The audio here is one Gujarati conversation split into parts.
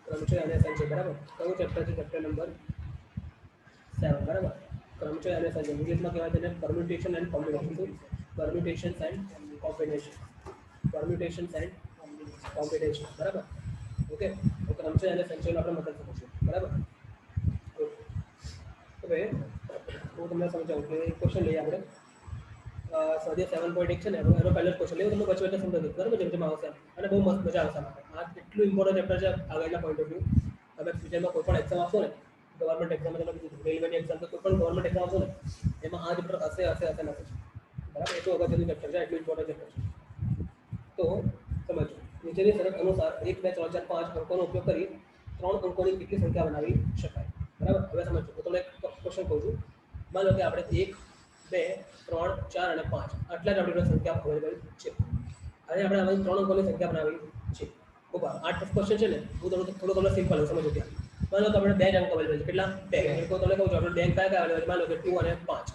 क्रमचय અને સંચય બરાબર. કયું ચેપ્ટર છે? ચેપ્ટર નંબર 7 બરાબર. क्रमचय અને સંચય ઇંગ્લિશમાં કહેવાય તેને permutation and combination. Permutations and combination. Permutations and combination બરાબર. ઓકે, તો क्रमचय અને સંચયનો આપણે મતલબ સમજીશું બરાબર. હવે હું તમને સમજાવું કે એક ક્વેશ્ચન લઈએ આપણે. સ્વાધ્યાય 7.1 છે ને, એનો પહેલો ક્વેશ્ચન લેવું, તમને વચ્ચે સમજાવી દઉં બરાબર, જેમ જેમ આવશે અને બહુ મસ્ત મજા આવશે આમાં. આ એટલું ઇમ્પોર્ટન્ટ ચેપ્ટર છે આગળના પોઈન્ટ ઓફ વ્યૂ. તમે ફ્યુચરમાં કોઈ પણ એક્ઝામ આપશો ને, ગવર્મેન્ટ એક્ઝામ, તમે રેલવેની એક્ઝામ, તો કોઈ પણ ગવર્મેન્ટ એક્ઝામ આપશો ને, એમાં આ ચેપ્ટર હશે હશે હશે નથી બરાબર. એટલું અગત્યનું ચેપ્ટર છે, એટલું ઇમ્પોર્ટન્ટ ચેપ્ટર છે. તો સમજો, નીચેની શરત અનુસાર 1 2 3 4 5 અંકોનો ઉપયોગ કરી 3 અંકોની કેટલી સંખ્યા બનાવી શકાય બરાબર. હવે સમજો, હું તમને એક ક્વેશ્ચન કહું છું. માન લો કે આપણે 1 2 3 4 અને 5 આટલા જ આપણી સંખ્યા અવેલેબલ છે અને આપણે આમાંથી 3 અંકોની સંખ્યા બનાવી છે. ખૂબ આ ક્વેશ્ચન છે ને, હું થોડું તમને સિમ્પલ સમજો ત્યાં. માન લો કે આપણે 2 જ અંક અવેલેબલ છે. કેટલા? 2. તો તમને કહું છું, આપણે બેંક કયા અવેલેબલ છે? માન લો કે 2 અને 5.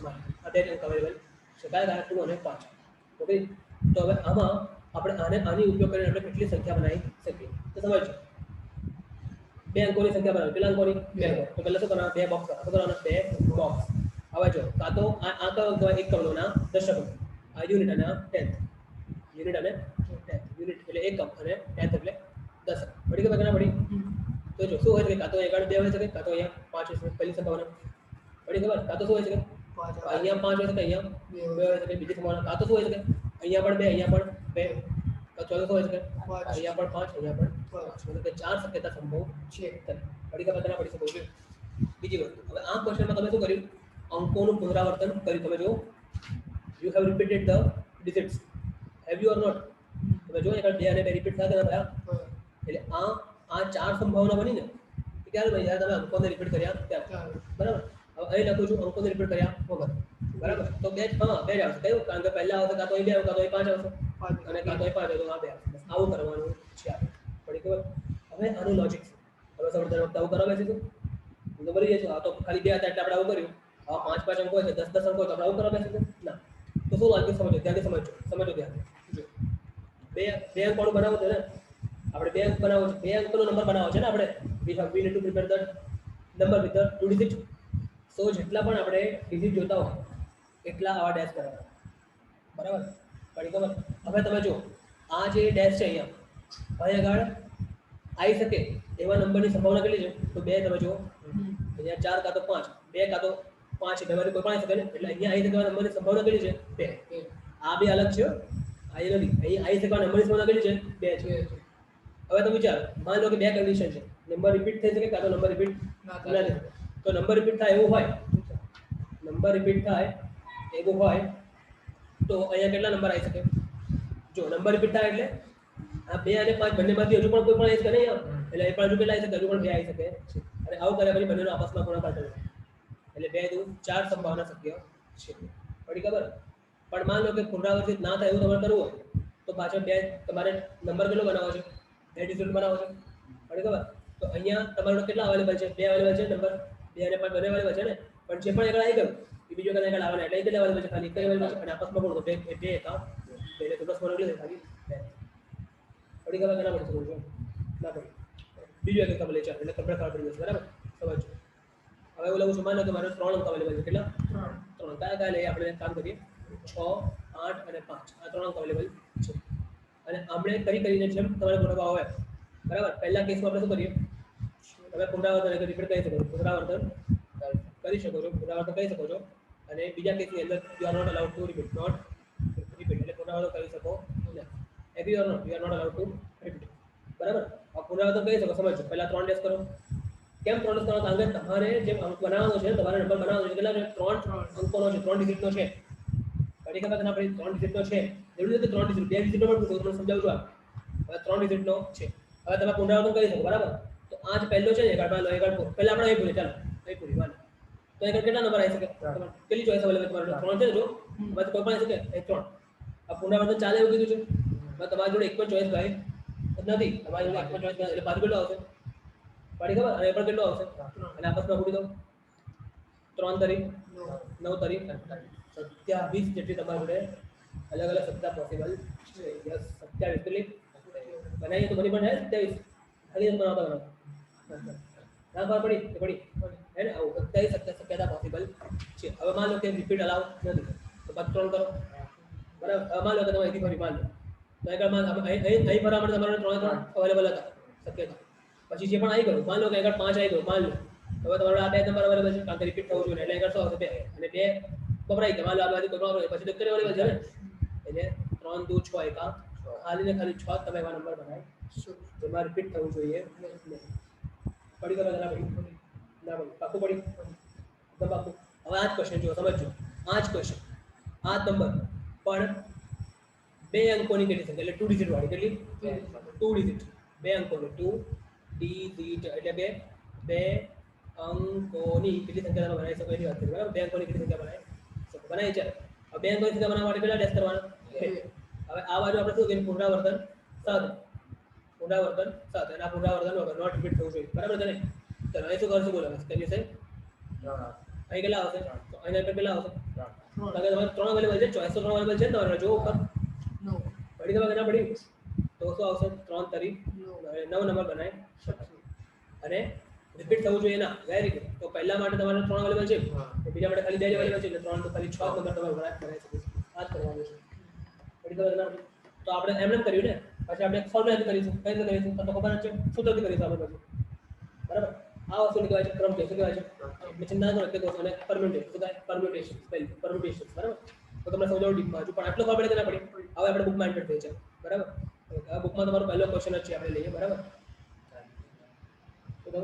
આ 2 જ અંક અવેલેબલ છે. કયા 2 અને 5? ઓકે, તો હવે આમાં આપણે આની ઉપયોગ કરીને આપણે કેટલી સંખ્યા બનાવી શકીએ? તો સમજો, 2 અંકોની સંખ્યા બનાવી. કેટલા અંકોની? 2 અંકો. તો પહેલા શું કરવાના? 2 બોક્સ કરવાના. શું કરવાના? 2 બોક્સ. હવે જો, કાં તો આ કયો અંક એક કરોડના દશક અંક, આ યુનિટ અને આ ટેન્થ. યુનિટ અને ટેન્થ. યુનિટ એટલે એકમ અને ટેન્થ એટલે દશક. પડી ગઈ બધાના? પડી. તો જો શું હોય છે, કાં તો અહીંયા 2 હોય શકે, કાં તો અહીંયા 5 હોય શકે. પહેલી સંભાવના પડી ખબર. કાં તો શું હોય શકે? અહીંયા 5 હોય શકે, અહીંયા 2 હોય શકે. બીજી સંભાવના કાં તો શું હોય શકે? અહીંયા પણ 2, અહીંયા પણ 2. ચોથું શું હોય શકે? અહીંયા પણ 5, અહીંયા પણ 5. મતલબ કે 4 શક્યતા સંભવ છે. પડી ખબર ના પડી શકો છે. બીજી વસ્તુ, હવે આ ક્વેશ્ચનમાં તમે શું કર્યું? અંકોનું પુનરાવર્તન કર્યું. તમે જો, you have repeated the digits. Have you or not? તમે જો, એક 2 અને 2 રિપીટ થાય કે ના? એટલે આ 4 સંભાવના બની ને, ક્યારે ભાઈ? જ્યારે તમે અંકોને રિપીટ કર્યા ત્યારે બરાબર. હવે અહીં લખું છું અંકોને રિપીટ કર્યા વગર બરાબર. તો બે જ આવશે. કયું? કારણ કે પહેલા આવશે કાં તો અહીં 2 કાં તો અહીં 5 આવશે અને કાં તો અહીં 5 તો આ 2 આવશે. બસ આવું કરવાનું છે આપણે. પડી ખબર? હવે આનું લોજિક છે. હવે સૌ દર વખતે આવું કરવા બેસીશું તો બની જઈશું. આ તો ખાલી 2 હતા એટલે આપણે આવું કર્યું. આ 5 5 અંકો છે, 10 10 અંકો, તો આપણે આવું કરવા બેસીશું ના. તો શું લાગ્યું? સમજો, ત્યાંથી સમજો ત્યાં. જો, બે અંકોનું બનાવવું છે ને આપણે, 2 અંક બનાવવો છે, 2 અંકનો નંબર બનાવવો છે ને આપણે. We need to prepare the number with the 2 digit. So જેટલા પણ આપણે ડિજિટ જોતા હોય એટલા આવા ડેશ કરવાના બરાબર. પડી ખબર? હવે તમે જો, આ જે ડેશ છે અહીંયા, અહીં આગળ આવી શકે એવા નંબરની સંભાવના કેટલી છે? તો 2. તમે જો, અહીંયા 4 કાં તો 5, 2 કાં તો 5 છે. બેમાંથી કોઈ પણ આવી શકે ને, એટલે અહીંયા આવી શકે એવા નંબરની સંભાવના કેટલી છે? 2. આ બે અલગ છે, આ નથી. અહીં આવી શકે એવા નંબરની સંભાવના કેટલી છે? 2 છે. હવે તમે વિચારો, માન લો કે 2 કન્ડિશન છે. નંબર રિપીટ થઈ શકે કાં તો નંબર રિપીટ ના થાય. તો નંબર રિપીટ થાય એવું હોય, નંબર રિપીટ થાય એવું હોય તો અહીંયા કેટલા નંબર આવી શકે? જો, નંબર રિપીટ થાય એટલે આ 2 અને 5 બંનેમાંથી હજુ પણ કોઈ પણ આવી શકે નહીં. એટલે એ પણ હજુ કેટલા આવી શકે? હજુ પણ 2 આવી શકે. અને આવું કર્યા પછી બંનેનો આપસમાં ગુણાકાર કરવો. એટલે 2 દુ 4 સંભાવના શક્ય છે. પડી ખબર? પણ માન લો કે પુનરાવર્તિત ના થાય એવું તમારે કરવું હોય તો પાછળ 2 તમારે નંબર કેટલો બનાવવો છે? 2 ડિજિટ બનાવવો છે. પડી ખબર? તો અહીંયા તમારો કેટલા અવેલેબલ છે? 2 અવેલેબલ છે નંબર. 2 અને 5 બંને અવેલેબલ છે ને, પણ જે પણ આગળ આવી ગયું એ બીજો કદાચ આગળ આવવાના, એટલે એ કેટલા અવેલેબલ છે? ખાલી એક જ અવેલેબલ છે. અને આપસમાં ગુણો તો 2 હતા, એટલે તો 10 મળે ખાલી 2. પડી ખબર કે ના પડી શકો છો? ના પડી. બીજું એક તમે લે ચાલો, એટલે તમને ખબર પડી જશે બરાબર. સમજો, હવે એવું લઉં છું, માનો કે મારે 3 અંક અવેલેબલ છે. કેટલા? 3. કયા કયા લઈએ? આપણે એક કામ કરીએ, 6 8 અને 5 આ 3 અંક અવેલેબલ છે. અને આપણે કરીને જેમ તમારે ગુણાકાર હોય બરાબર. પહેલા કેસમાં આપણે શું કરીએ? તમે પુનરાવર્તન રિપીટ કરી શકો છો. પુનરાવર્તન કરી શકો છો. પુનરાવર્તન કરી શકો છો. અને બીજા કેસની અંદર you are not allowed to repeat. Not repeat એટલે પુનરાવર્તન કરી શકો નહીં. Agree or not? You are not allowed to repeat. બરાબર. આ પુનરાવર્તન કરી શકો. સમજો, પહેલા 3 ડેશ કરો. કેમ 3 ડેશ કરો? કારણ કે તમારે જે અંક બનાવવાનો છે, તમારે નંબર બનાવવાનો છે, કેટલા છે? 3 અંકોનો છે, 3 ડિજિટનો છે. પડી ખબર કે ના પડી? 3 ડિજિટનો છે. જરૂરી નથી 3 ડિજિટ, 2 ડિજિટનો પણ તમને સમજાવું છું. હવે 3 ડિજિટનો છે. હવે તમે પુનરાવર્તન કરી શકો બરાબર. તો આ જ પહેલો છે ને, પહેલા આપણે અહીં પૂરી, ચાલો અહીં પૂરી વાલે. તો અહીં કેટલા નંબર આવી શકે? કેટલી ચોઈસ અવેલેબલ તમારે? 3 છે ને. જો, બસ કોઈ પણ આવી શકે. 3. આ પુનરાવર્તન ચાલે એવું કીધું છે. તમારી જોડે એક પણ ચોઈસ ભાઈ નથી. તમારી જોડે એક પણ ચોઈસ એટલે પાછું કેટલો આવશે? પડી ખબર? અને એ પણ કેટલો આવશે? અને આપસમાં પૂરી દો. 3 તરી 9 તરી 27 જેટલી તમારી જોડે અલગ અલગ સત્તા પોસિબલ છે. યસ, 27 કેટલી બનાવીએ તો બની પણ થાય 27. ખાલી બનાવતા બનાવતા ના ખબર પડી તો પડી હે ને આવું કઈ શક્યતા પોસિબલ છે. હવે માન લો કે રિપીટ અલાઉ નથી તો પછી 3 કરો બરાબર. હવે માન લો કે તમે અહીંથી ફરી માન લો તો આગળ માન અહીં ફરવા માટે તમારે 3 અવેલેબલ હતા શક્યતા. પછી જે પણ આવી ગયું માન લો કે આગળ 5 આવી ગયું માન લો હવે તમારો આ 2 નંબર અવેલેબલ છે કારણ કે રિપીટ થવું જોઈએ એટલે આગળ શું આવશે 2 અને 2 વપરાય ગયા માન લો આ બાજુ કોઈ પ્રોબ્લેમ પછી તો કેટલી અવેલેબલ છે ને એટલે 3 2 6 એકા ખાલી ને ખાલી 6 તમે એવા નંબર બનાવી જેમાં રિપીટ થવું જોઈએ નહીં. પડી ગયો ના પડી ના પડી પાકું પડી એકદમ પાકું. હવે આ જ ક્વેશ્ચન જો સમજો આ જ ક્વેશ્ચન આ જ નંબર પણ 2 અંકોની કેટલી સંખ્યા એટલે 2 ડિજિટ વાળી કેટલી 2 ડિજિટ 2 અંકોની 2 ડિજિટ એટલે કે 2 અંકોની કેટલી સંખ્યા તમે બનાવી શકો એની વાત કરી બરાબર. 2 અંકોની કેટલી સંખ્યા બનાવી શકો બનાવી ચાલો. હવે 2 અંકોની સંખ્યા બનાવવા માટે કેટલા ડેશ કરવાના 2. હવે આ બાજુ આપણે શું કરીએ પુનરાવર્તન સાધન પુનરાવર્તન સાથે અને આ પુનરાવર્તન વગર નોટ રિપીટ થવું જોઈએ બરાબર કે નહીં. ચાલો અહીં શું કરશું બોલો કેમ છે અહીં કેટલા આવશે તો અહીં કેટલા આવશે કારણ કે તમારે 3 અવેલેબલ છે ચોઈસ તો 3 અવેલેબલ છે ને તમારે જો ઉપર પડી દવા કે ના પડી તો શું આવશે 3 તરી 9 નંબર બનાવી શકશું અને રિપીટ થવું જોઈએ ના વેરી ગુડ. તો પહેલા માટે તમારે 3 અવેલેબલ છે તો બીજા માટે ખાલી 2 અવેલેબલ છે એટલે 3 તો ખાલી 6 નંબર તમારે બનાવી શકીશું. આ જ કરવાનું છે પડી દવા ના તો આપણે એમ કર્યું ને પછી આપણે ફોર્મ્યુલા કરીશું કઈ રીતે કરીશું તમને ખબર છે સૂત્રથી કરીશું આપણે પછી બરાબર. આ વસ્તુને કહેવાય છે ક્રમ શું કહેવાય છે એટલે ચિંતા ન કરો એટલે અને પરમ્યુટેશન શું કહેવાય પરમ્યુટેશન પરમ્યુટેશન બરાબર. તો તમને સમજાવું ડીપમાં હજુ પણ આટલો ખબર પડે કે ના પડી હવે આપણે બુકમાં એન્ટર થઈ જાય બરાબર. આ બુકમાં તમારો પહેલો ક્વેશ્ચન જ છે આપણે લઈએ બરાબર. તો તમે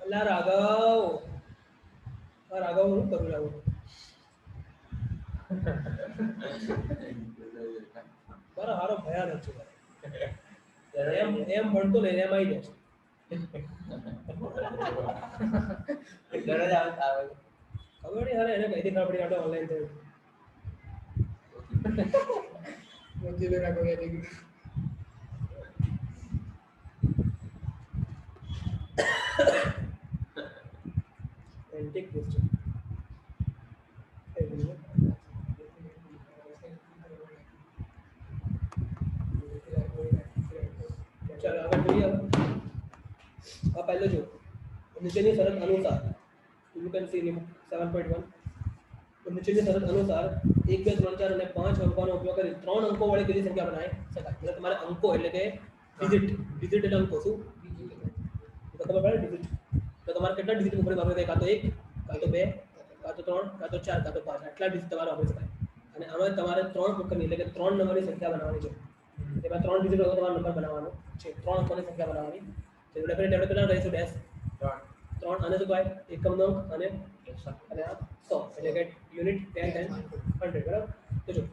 અલા રાઘવ હું કરું રાઘવ બરાબર હારો ભયાનક છે એમ એમ ભણતો ને એમ આવી જાય ખબર નહીં હારે એને કઈ દી ખબર પડી આપણે ઓનલાઈન થયું એન્ટિક ક્વેશ્ચન ચાલો આગળ જોઈએ આ પહેલો જો નીચેની શરત અનુસાર યુ કેન સી 7.1 તો નીચેની શરત અનુસાર 1 2 3 4 અને 5 અંકોનો ઉપયોગ કરી 3 અંકો વાળી કેટલી સંખ્યા બનાવી શકાય. એટલે તમારે અંકો એટલે કે ડિજિટ એટલે અંકો શું તો ખબર પડે ડિજિટ તો તમારે કેટલા ડિજિટ ઉપર વાપરી કાં તો 1 કાં તો 2 કાં તો 3 કાં તો 4 કાં તો 5 આટલા ડિજિટ તમારે વાપરી શકાય. અને આમાં તમારે 3 અંકોની એટલે કે 3 નંબરની સંખ્યા બનાવવાની છે. એમાં 3 ડિજિટ હોય તમારો નંબર બનાવવાનો છે 3 અંકોની સંખ્યા બનાવવાની છે. ડેફિનેટ આપણે કેટલા કરીશું ડેશ 3 અને શું કહેવાય એકમ નંગ અને આ 100 એટલે કે યુનિટ 10 10 100 બરાબર. તો જો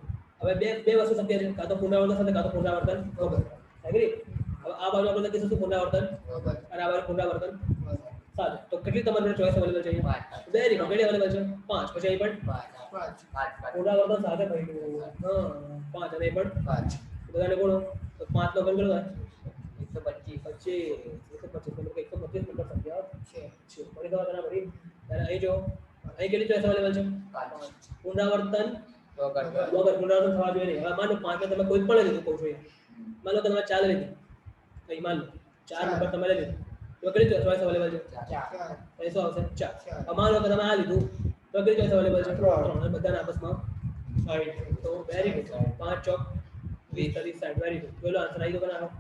હવે બે વસ્તુ શક્ય છે કાં તો પુનરાવર્તન સાથે કાં તો પુનરાવર્તન વગર એગ્રી. હવે આ બાજુ આપણે લખીશું પુનરાવર્તન અને આ બાજુ પુનરાવર્તન સાથે તો કેટલી તમારી ચોઈસ અવેલેબલ છે અહીંયા વેરી ગુડ કેટલી અવેલેબલ છે 5 પછી અહીં પણ 5 પુનરાવર્તન સાથે કરી દઉં હા 5 અને અહીં પણ 5 બધાને બોલો તો 5 નો ગણ કેટલો થાય 125 નંબર 125 નંબર સંખ્યા છે પડી દવા તેના પડી ત્યારે અહીં જો અહીં કેટલી ચોઈસ અવેલેબલ છે 5 પુનરાવર્તન વગર પુનરાવર્તન થવા જોઈએ નહીં. હવે માનો 5 ને તમે કોઈ પણ લીધું કહું છું માનો કે તમે 4 લીધી અહીં માન લો 4 નંબર તમે લઈ લીધું તો કેટલી ચોઈસ અવેલેબલ છે 4 અહીં શું આવશે 4. હવે માનો કે તમે આ લીધું તો કેટલી ચોઈસ અવેલેબલ છે 3 બધાને આપસમાં 60 તો વેરી ગુડ 5 ચોક 20 30 60 વેરી ગુડ પેલો આન્સર આવી ગયો કે ના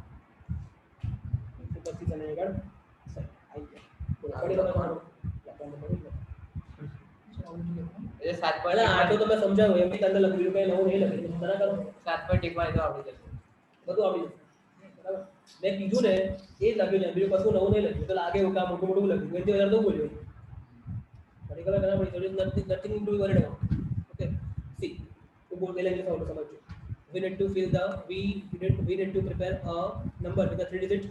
25 અને આગળ 60 આવી ગયો પડી ગયો તમારો એ 7 પહેલા આ તો તમે સમજાવો એમ કે અંદર લખ્યું કઈ નવું નહીં લખ્યું તને કરો 7.1 માં તો આવડી જશે બધું આવડી જશે બરાબર. મેં કીધું ને એ જ લખ્યું છે બીજું કશું નવું નહીં લખ્યું તો લાગે એવું કામ મોટું મોટું લખ્યું એથી વધારે તો બોલ્યો પડી ગયો ઘણા પડી nothing to worried about okay C તો બોલ પહેલા ઇંગ્લિશ આવડે સમજો we need to fill the we need to prepare a number with a 3 digit.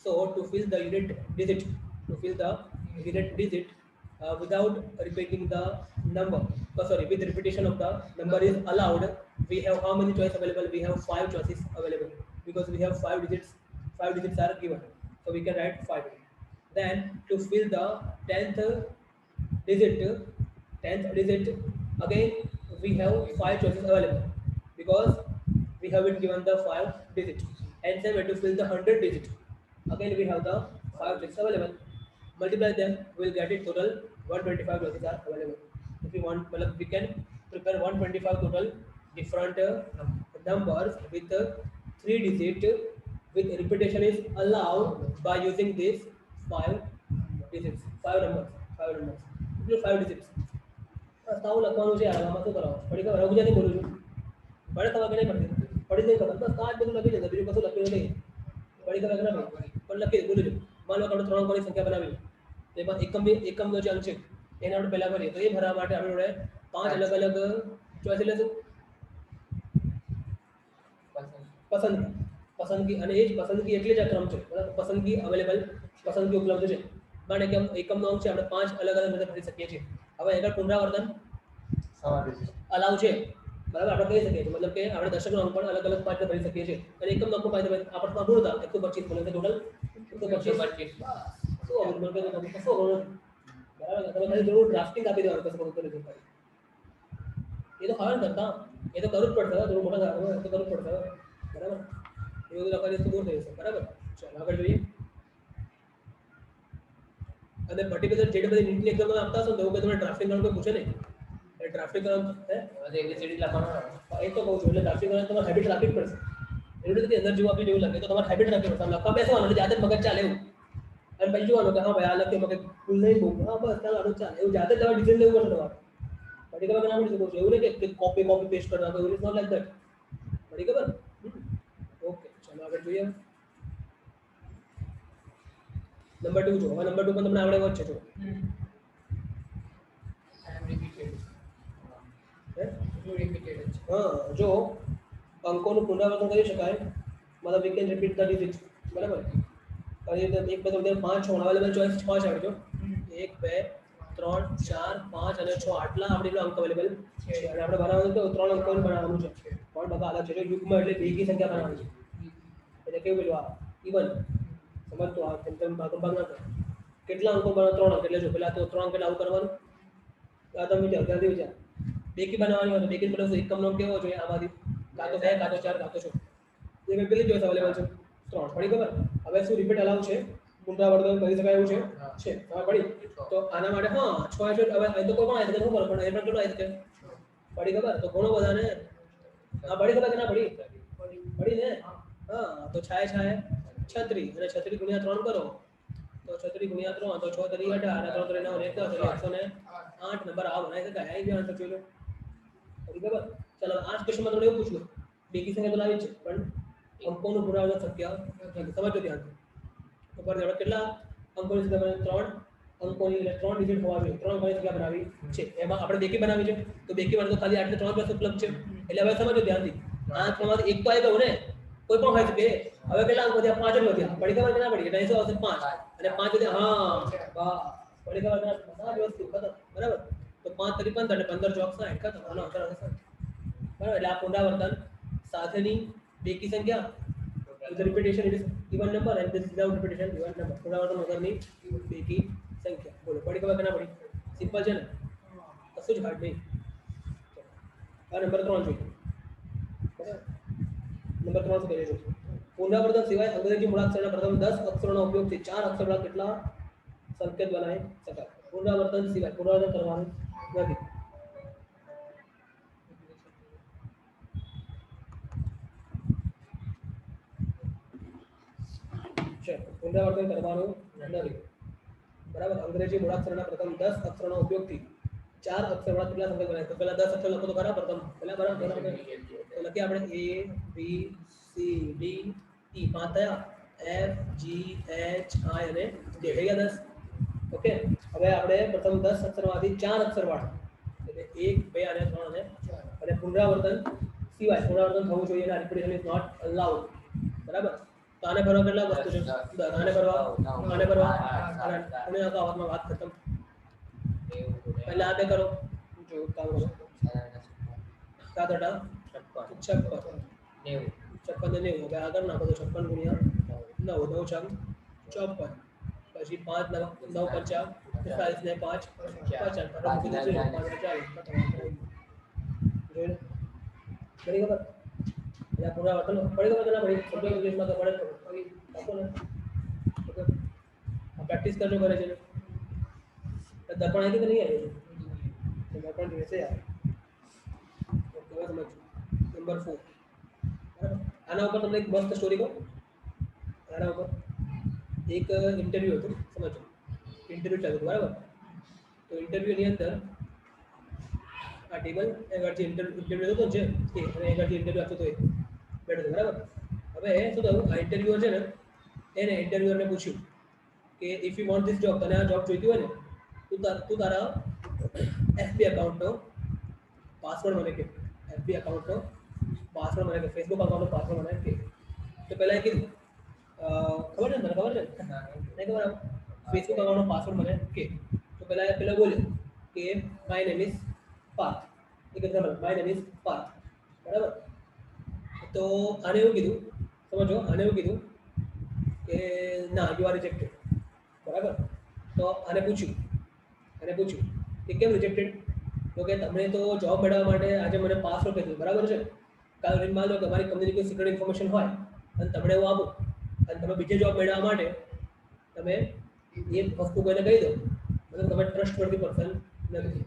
So to fill the unit digit without repeating the number sorry with repetition of the number is allowed. We have how many choice available? We have 5 choices available because we have 5 digits are given, so we can write 5. Then to fill the 10th digit Again, we have 5 choices available because we have been given the 5 digits. And then we have to fill the 100 digits. Again, we have the 5 choices available. Multiply them, we'll get it total 125 choices are available. If we want, well, we can prepare 125 total different numbers with 3 digit with repetition is allowed by using these 5 digits, 5 numbers, 5 numbers. Include 5 digits. રસ્તાઓ લખવાનું છે આમાં શું કરાવો પડી ખબર ગુજરાતી બોલું છું પડે ખબર કે નહીં પડતી પડી નહીં ખબર બસ આ જ બધું લખી દે બીજું કશું લખ્યું નહીં પડી ખબર કે ના પડી પણ લખી બોલું છું માનો કે આપણે 3 અંકોની સંખ્યા બનાવી તેમાં એકમનો જે અંક છે એને આપણે પહેલા કરીએ તો એ ભરવા માટે આપણે જોડે 5 અલગ અલગ ચોઈસ લેશું પસંદગી અને એ જ પસંદગી એટલે જ આ ક્રમ છે બરાબર પસંદગી અવેલેબલ પસંદગી ઉપલબ્ધ છે કારણ કે એકમનો અંક છે આપણે 5 અલગ અલગ રીતે ભરી શકીએ છીએ હવે આગળ પુનરાવર્તન અલાઉ છે બરાબર આપણે કહી શકીએ છીએ મતલબ કે આપણે દશકનો અંક પણ અલગ અલગ 5 ભરી શકીએ છીએ અને એકમનો અંક આપણે ગુણ હતા 125 બોલે ટોટલ 125 શું હવે મને કહો તમે કશો ગણો બરાબર તમે ખાલી જરૂર ડ્રાફ્ટિંગ આપી દેવાનું કશો ગણો કરી દો એ તો ખાવાનું કરતા એ તો કરવું જ પડશે થોડું મોટા એ તો કરવું જ પડશે બરાબર એ બધું લખવાની તો દૂર થઈ જશે બરાબર ચાલો આગળ જોઈએ અને પર્ટિક્યુલર જેડ બધી નીટની એક્ઝામ આપતા હશો તો એવું કે તમે ડ્રાફ્ટિંગ કરવાનું કોઈ પૂછે નહીં એ ડ્રાફ્ટિંગ કરવાનું હે એબીસીડી લખવાનું એ તો કહું છું એટલે ડ્રાફ્ટિંગ કરવાનું તમારે હેબિટ રાખવી જ પડશે એવું નથી અંદર જેવું આપી જેવું લાગે તો તમારે હેબિટ રાખવી પડશે લખવા બેસવાનું એટલે જાતે જ મગજ ચાલે એવું અને પછી જોવાનું કે હા ભાઈ આ લખ્યું મગજ ભૂલ નહીં બહુ હા બસ ચાલો આનું ચાલે એવું જાતે જ તમારે ડિસિઝન લેવું પડશે તમારે પડી ખબર ના પડી શકો એવું નહીં કે કોપી પેસ્ટ કરી નાખો it is not like that પડી ખબર ઓકે ચાલો આગળ જોઈએ નંબર 2 જો હવે નંબર 2 પણ તમને આવડે એવો જ છે જો હા જો અંકોનું પુનરાવર્તન કરી શકાય મતલબ we can repeat the digits બરાબર કરી તો એક બે ત્રણ 5 6 અવેલેબલ ચોઈસ 5 આવડે જો 1 2 3 4 5 અને 6 આટલા આપણી અંક અવેલેબલ છે અને આપણે બનાવવાનું તો 3 અંકોનું બનાવવાનું છે પણ બધા અલગ છે જો યુગ્મ એટલે બેકી સંખ્યા બનાવવાની છે એટલે કેવું પેલું આ ઇવન સમજતો આ તેમ ભાગ ના થાય કેટલા અંકો બનાવ 3 અંક એટલે જો પેલા તો 3 અંક એટલે આવું કરવાનું આ તમે વિચાર જલ્દી વિચાર બેકી બનાવવાની હોય તો બેકી બનાવશો એકમનો કેવો જોઈએ આમાંથી કાં તો 2 કાં તો 4 કાં તો 6 એ મેં પેલી ચોઈસ અવેલેબલ છે 3 પડી ખબર હવે શું રિપીટ અલાઉ છે પુનરાવર્તન કરી શકાય એવું છે હવે પડી તો આના માટે હા 6 છે હવે અહીં તો કોઈ પણ આવી શકે ખબર પણ એ પણ કેટલું આવી શકે પડી ખબર તો ઘણો બધા ને હા પડી ખબર કે ના પડી પડી ને હા તો છાય છાય 36 અને 36 ગુણ્યા 3 કરો તો 36 ગુણ્યા 3 તો 6 તરી 18 અને 3 તરી 9 એટલે 108 નંબર આ બનાવી શકાય આવી ગયો આન્સર જોઈ લો પડી ખબર ચાલો આ ક્વેશ્ચનમાં તમને એવું પૂછ્યું બેકી સંખ્યા તો લાવી છે પણ અંકોનું પુનરાવર્તન શક્ય નથી સમજો ધ્યાનથી તો પર આપણે કેટલા અંકોની સંખ્યા બનાવી 3 અંકોની એટલે 3 ડિજિટ હોવા જોઈએ 3 અંકોની સંખ્યા બનાવી છે એમાં આપણે બેકી બનાવી છે તો બેકી માટે તો ખાલી આટલે 3 પ્લસ ઉપલબ્ધ છે એટલે હવે સમજો ધ્યાનથી આ ત્રણમાંથી એક તો આવી ગયો ને કોઈ પણ હોય શકે હવે કેટલા અંકો થયા 5 જ વધ્યા પડી ખબર કે ના પડી એટલે 900 આવશે 5 અને 5 વધ્યા હા વાહ પડી ખબર ના બધા વ્યવસ્થિત ખતમ બરાબર તો 5 તરી 15 અને 15 ચોક 60 ખતમ આનો આન્સર હશે બરાબર એટલે આ પુનરાવર્તન સાથેની બેકી સંખ્યા the repetition it is even number and this is without repetition even number પુનરાવર્તન વગરની બેકી સંખ્યા બોલો પડી ખબર કે ના પડી સિમ્પલ છે ને કશું જ હાર્ડ નહીં આ નંબર 3 જોઈએ બરાબર નંબર 3 શું કરીશું પુનરાવર્તન સિવાય અંગ્રેજી મૂળાક્ષરના પ્રથમ 10 અક્ષરોનો ઉપયોગથી 4 અક્ષરોના કેટલા સંકેત બનાવી શકાય પુનરાવર્તન સિવાય પુનરાવર્તન કરવાનું નથી પુનરાવર્તન કરવાનું નથી બરાબર અંગ્રેજી મૂળાક્ષરના પ્રથમ 10 અક્ષરોનો ઉપયોગથી 4 અક્ષરોના કેટલા સંકેત બનાવી તો પહેલા 10 અક્ષર લખો તો ખરા પ્રથમ પહેલા બરાબર તો લખીએ આપણે A B C D E 5 થયા F G H I અને J થઈ ગયા 10 ઓકે હવે આપણે પ્રથમ 10 અક્ષરમાંથી 4 અક્ષર વાળા એટલે 1 2 અને 3 અને પુનરાવર્તન સિવાય પુનરાવર્તન થવું જોઈએ અને રિપીટેશન ઇઝ નોટ અલાઉડ બરાબર તો આને ભરવા કેટલા વસ્તુ છે આને ભરવા પુણે આખા અવાજમાં વાત ખતમ પહેલા આ બે કરો જો કામ કરો 7 8 56 56 ને 90 હવે આગળ નાખો તો 56 ગુણ્યા 9 9 6 54 પછી 5 9 9 50 45 ને 5 50 40 ખતમ पड़ी खबर या पूरा वतन पड़ी खबर ना पड़ी सब इंग्लिश में तो पड़े तो अभी आपको ना ओके प्रैक्टिस करने करे છે दर्पण है कि नहीं है तो दर्पण वैसे यार ओके बस समझ नंबर 4 આના ઉપર તમને એક મસ્ત સ્ટોરી કહું આના ઉપર એક ઇન્ટરવ્યુ હતું સમજો ઇન્ટરવ્યુ ચાલુ હતું બરાબર તો ઇન્ટરવ્યુની અંદર આ ટેબલ આગળથી ઇન્ટરવ્યુ હતો જે કે અને આગળથી ઇન્ટરવ્યુ આપતો હતો એ બેઠો હતો બરાબર હવે શું થયું આ ઇન્ટરવ્યુઅર છે ને એને ઇન્ટરવ્યુઅરને પૂછ્યું કે if you want this job તને આ જોબ જોઈતી હોય ને તું તારા એફબી અકાઉન્ટનો પાસવર્ડ મને કે એફબી અકાઉન્ટનો પાસવર્ડ મને કે ફેસબુક અકાઉન્ટનો પાસવર્ડ મને કે તો પહેલાં એ કીધું ખબર છે ને તને ખબર છે નહીં ખબર ફેસબુક અકાઉન્ટનો પાસવર્ડ મને કે તો પહેલાં બોલ્યો કે માય નેમ ઇઝ પાર્થ એક example my name is Parth બરાબર તો આને એવું કીધું સમજો આને એવું કીધું કે ના યુ આર રિજેક્ટેડ બરાબર તો આને પૂછ્યું કે કેમ રિજેક્ટેડ તો કે તમને તો જોબ મેળવવા માટે આજે મને પાસવર્ડ કીધું બરાબર છે કાલે માન લો કે તમારી કંપનીની કોઈ સિક્રેટ ઇન્ફોર્મેશન હોય અને તમને એવું આપો અને તમે બીજી જોબ મેળવવા માટે તમે એ વસ્તુ કોઈને કહી દો મતલબ તમે ટ્રસ્ટવર્ધી પર્સન નથી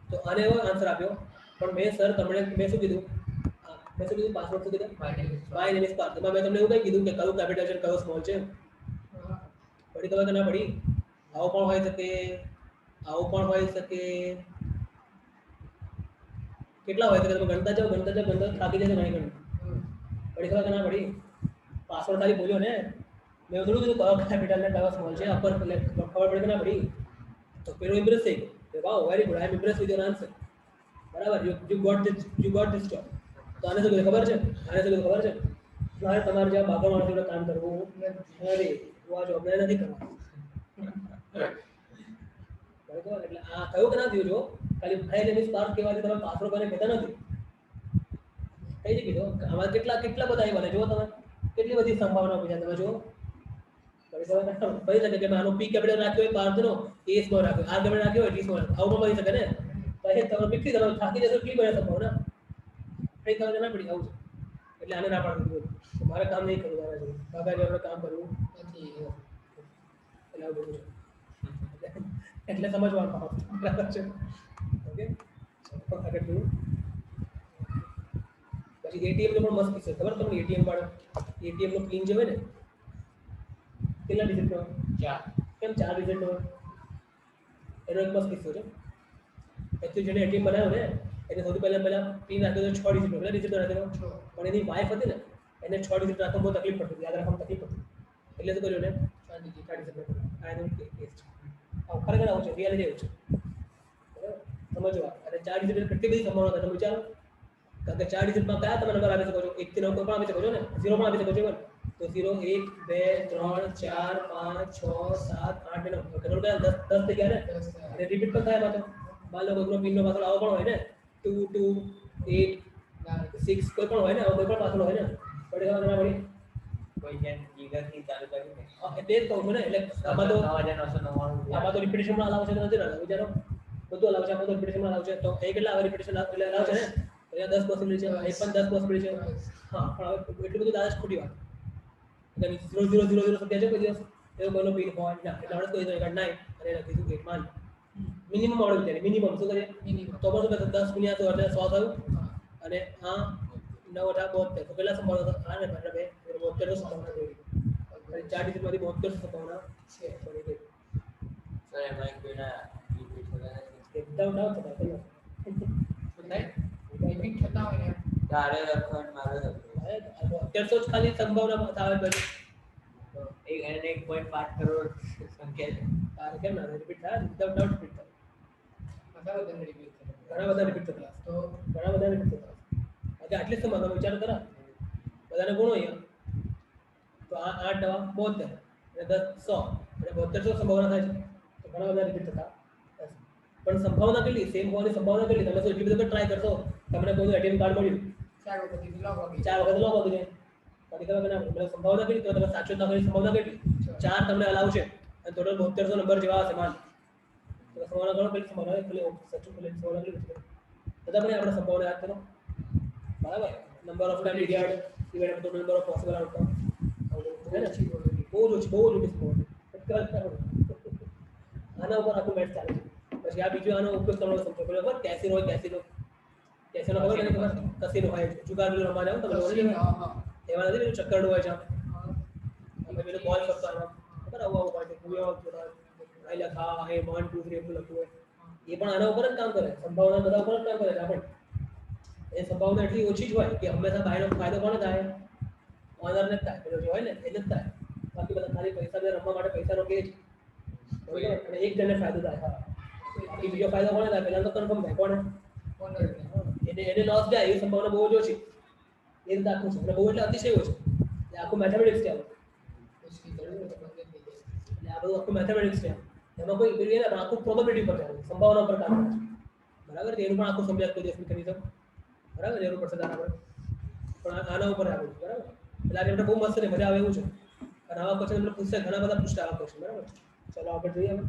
તો આને એવો આન્સર આપ્યો પણ મેં સર તમને મેં શું કીધું પાસવર્ડ શું કીધું માય નેમ ઇઝ પાર્થ મેં તમને એવું કંઈ કીધું કે કયું કેપિટલ છે કયો સ્મોલ છે પડી ખબર કે ના પડી આવું પણ હોઈ શકે કેટલા હોય શકે તમે ગણતા જાઓ થાકી જશે નહીં ગણતા પડી ખબર કે ના પડી પાસવર્ડ ખાલી બોલ્યો ને મેં થોડું કીધું કયો કેપિટલ ને કયો સ્મોલ છે અપર ખબર પડે કે ના પડી તો પેલો ઇમ્પ્રેસ થઈ ગયો wow very good I am impress with your answer બરાબર યુ ગોટ ધીસ જોબ તો આને શું કીધું ખબર છે મારે તમારે જ્યાં બાબા માણસ જોડે કામ કરવું નથી હું આ જોબને નથી કરવાનું બરાબર એટલે આ કયું કે ના થયું જો ખાલી માય નેમ ઇઝ પાર્થ કહેવાથી તમે પાસવર્ડ કોઈને કહેતા નથી કઈ જ કીધું આમાં કેટલા બધા આવ્યા જો તમે કેટલી બધી સંભાવના પૂછ્યા તમે જો બની શકે કે આનો પી કેપિટલ રાખ્યો હોય પાર્થનો એ સ્મોલ રાખ્યો આર કેપિટલ રાખ્યો હોય ટી સ્મોલ આવું પણ બની શકે ને પછી તમે પીકથી તમે થાકી જશો કેટલી બની સંભાવના કઈ ખબર ના પડી આવું છે એટલે આને ના પાડતું હતું મારે કામ નહીં કરવું તારા જોડે બાબા જોડે કામ કરવું નથી એટલે આવું બધું છે એટલે સમજવાનું બરાબર છે ઓકે આગળ જોયું પછી એટીએમ નો પણ મસ્ત કિસ્સો ખબર તમને એટીએમ વાળો એટીએમ નો પિન જે હોય ને કેટલા ડિજિટ નો કેમ 4 ડિજિટ નો એનો એક મસ્ત કિસ્સો છે એકચ્યુઅલી જેને એટીએમ બનાવ્યો ને એને સૌથી પહેલા પિન રાખ્યો તો 6 ડિજિટ નો કેટલા ડિજિટ રાખ્યો પણ એની વાઈફ હતી ને એને 6 ડિજિટ રાખવામાં બહુ તકલીફ પડતી યાદ રાખવામાં તકલીફ પડતી એટલે શું કર્યું ને 4 ડિજિટ આ એનો કેસ છે ખરેખર આવું છે રિયાલિટી એવું છે બરાબર સમજવા અને 4 ડિજિટ કેટલી બધી સંભાવના તમે વિચારો કારણ કે 4 ડિજિટમાં કયા તમે નંબર આપી શકો છો 1 થી 9 કોઈ પણ આપી શકો છો ને 0 પણ આપી શકો છો તો 0 1 2 3 4 5 6 7 8 9 કેટલો કયા 10 થઈ ગયા ને અને રિપીટ પણ થાય પાછો માન લો કોઈનો પિનનો પાછળ આવો પણ હોય ને 2 2 8 6 કોઈ પણ હોય ને આવો કોઈ પણ પાછળ હોય ને પડી ખબર ના પડી કોઈ જેમ જીગરથી ચાલુ કર્યું ને એટલે જ કહું છું ને એટલે આમાં તો 9999 આમાં તો રિપીટેશન માં અલાવ છે નથી અલાવ વિચારો બધું અલાવ છે આમાં તો રિપીટેશન માં અલાવ છે તો એ કેટલા આવે રિપીટેશન એટલે અલાવ છે ને તો અહીંયા 10 પોસિબિલિટી છે એ પણ 10 પોસિબિલિટી છે હા પણ હવે એટલું બધું દાદા ખોટી વાત એટલે 0000 સત્યા છે કોઈ દિવસ એવો કોઈનો પિન હોય ના એટલે આપણે કોઈ નહીં અને લખીશું ગેટ માન મિનિમમ આવડે વિચારે મિનિમમ શું કરીએ તો પણ 10 ગુણ્યા તો એટલે 100 થયું અને આ 9 8 72 તો કેટલા સંભાવના હતા આ ને મતલબ 72 સંભાવના જોઈ 4 ડિજિટ માંથી 72 સંભાવના છે પડી ગઈ સર એમાં કોઈના રિપીટ થતા નથી એકદમ ના થતા ચલો રિપીટ થતા હોય ને તારે લખવાનું મારે લખવાનું 72 જ ખાલી સંભાવના આવે બધી એક એને 1.5 કરોડ સંખ્યા છે તારે કેમ ના રિપીટ થાય વિધાઉટ ડાઉટ રિપીટ થાય ઘણા બધા રિપીટ થતા તો ઘણા બધા રિપીટ થતા આજે આટલી સંભાવના વિચાર કરા બધાને ગુણો અહીંયા તો આ 8 9 72 અને 10 100 એટલે 72 સંભાવના થાય છે તો ઘણા બધા રિપીટ થતા પણ સંભાવના કેટલી સેમ હોવાની સંભાવના કેટલી તમે તો એટલી બધી ટ્રાય કરશો તમને કોઈ એટીએમ કાર્ડ મળ્યું 4 વખત લોક આપી જાય પછી ખબર ના પડે સંભાવના કેટલી તો તમે સાચો નાખવાની સંભાવના કેટલી 4 તમને અલાવ છે અને ટોટલ 7200 નંબર જેવા હશે માન તો સંભાવના ગણો કેટલી સંભાવના એટલે સાચું કેટલી સંભાવના કેટલી બધા આપણે સંભાવના યાદ કરો 12 બરાબર number of time divide divide total number of possible outcome है ना બહુ જ સ્પોર્ટ આના ઉપર આખું મેચ ચાલે છે પછી આ બીજો આનો ઉપયોગ તમારો સમજો બરાબર કેસીનો હોય કેસીનો ખબર છે ખબર કસીનો હોય જુગાર રમવા જાવ તમે લોકોને એમાં નથી પેલું ચક્કરનું હોય છે અમે પેલું બોલ કરતો એમાં ખબર આવું હોય છે ગુયો આઈ લખા હે 1 2 3 એટલું લખ્યું હોય એ પણ આના ઉપર જ કામ કરે સંભાવના બધા ઉપર જ કામ કરે છે આપણે એ સંભાવના એટલી ઓછી જ હોય કે હંમેશા બાયનો ફાયદો કોને થાય ઓનરને જ થાય પેલો જે હોય ને એને જ થાય બાકી બધા ખાલી પૈસા રમવા માટે પૈસાનો કે જ બરાબર અને એક જણને ફાયદો થાય બાકી બીજો ફાયદો કોને થાય પહેલા તો કન્ફર્મ થાય કોને એને લોસ જાય એવી સંભાવના બહુ જ ઓછી એ રીતે આખું છે અને બહુ એટલે અતિશય ઓછી એટલે આખું મેથેમેટિક્સ છે એટલે આ બધું આખું મેથેમેટિક્સ છે એમાં કોઈ પેલું એને આખું પ્રોબેબિલિટી પર ચાલે સંભાવના પર કામ કરે બરાબર એનું પણ આખું સમજાય કોઈ દિવસ કરી દો બરાબર જરૂર પડશે તારા પર પણ આના ઉપર આવ્યું બરાબર એટલે આ ચેપ્ટર બહુ મસ્ત છે મજા આવે એવું છે અને આવા ક્વેશ્ચન તમને પૂછશે ઘણા બધા પૂછતા આવા ક્વેશ્ચન બરાબર ચલો આપણે જોઈએ હવે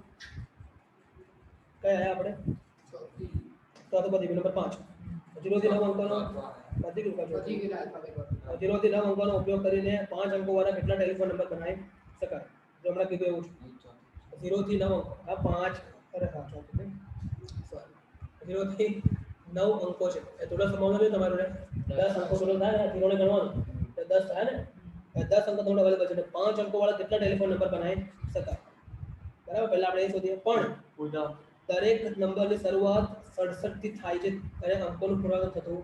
કયા આયા આપણે તો બધી નંબર 5 0 થી 9 અંકોનો બધી જીરો થી 9 અંકોનો ઉપયોગ કરીને 5 અંકો વાળા કેટલા ટેલિફોન નંબર બનાવી શકાય જો હમણાં કીધું એવું છે 0 થી 9 અંકો આ 5 અરે હા સોરી 0 થી 9 અંકો છે એ થોડો સંભાવના છે તમારે 10 અંકો થોડો થાય 0 ને ગણવાનું તો 10 થાય ને 10 અંકો થોડો અવેલેબલ છે 5 અંકો વાળા કેટલા ટેલિફોન નંબર બનાવી શકાય બરાબર પહેલા આપણે એ શોધીએ પણ દરેક નંબરની શરૂઆત 67 થી થાય છે ત્યારે અંકોનું પુનરાવર્તન થતું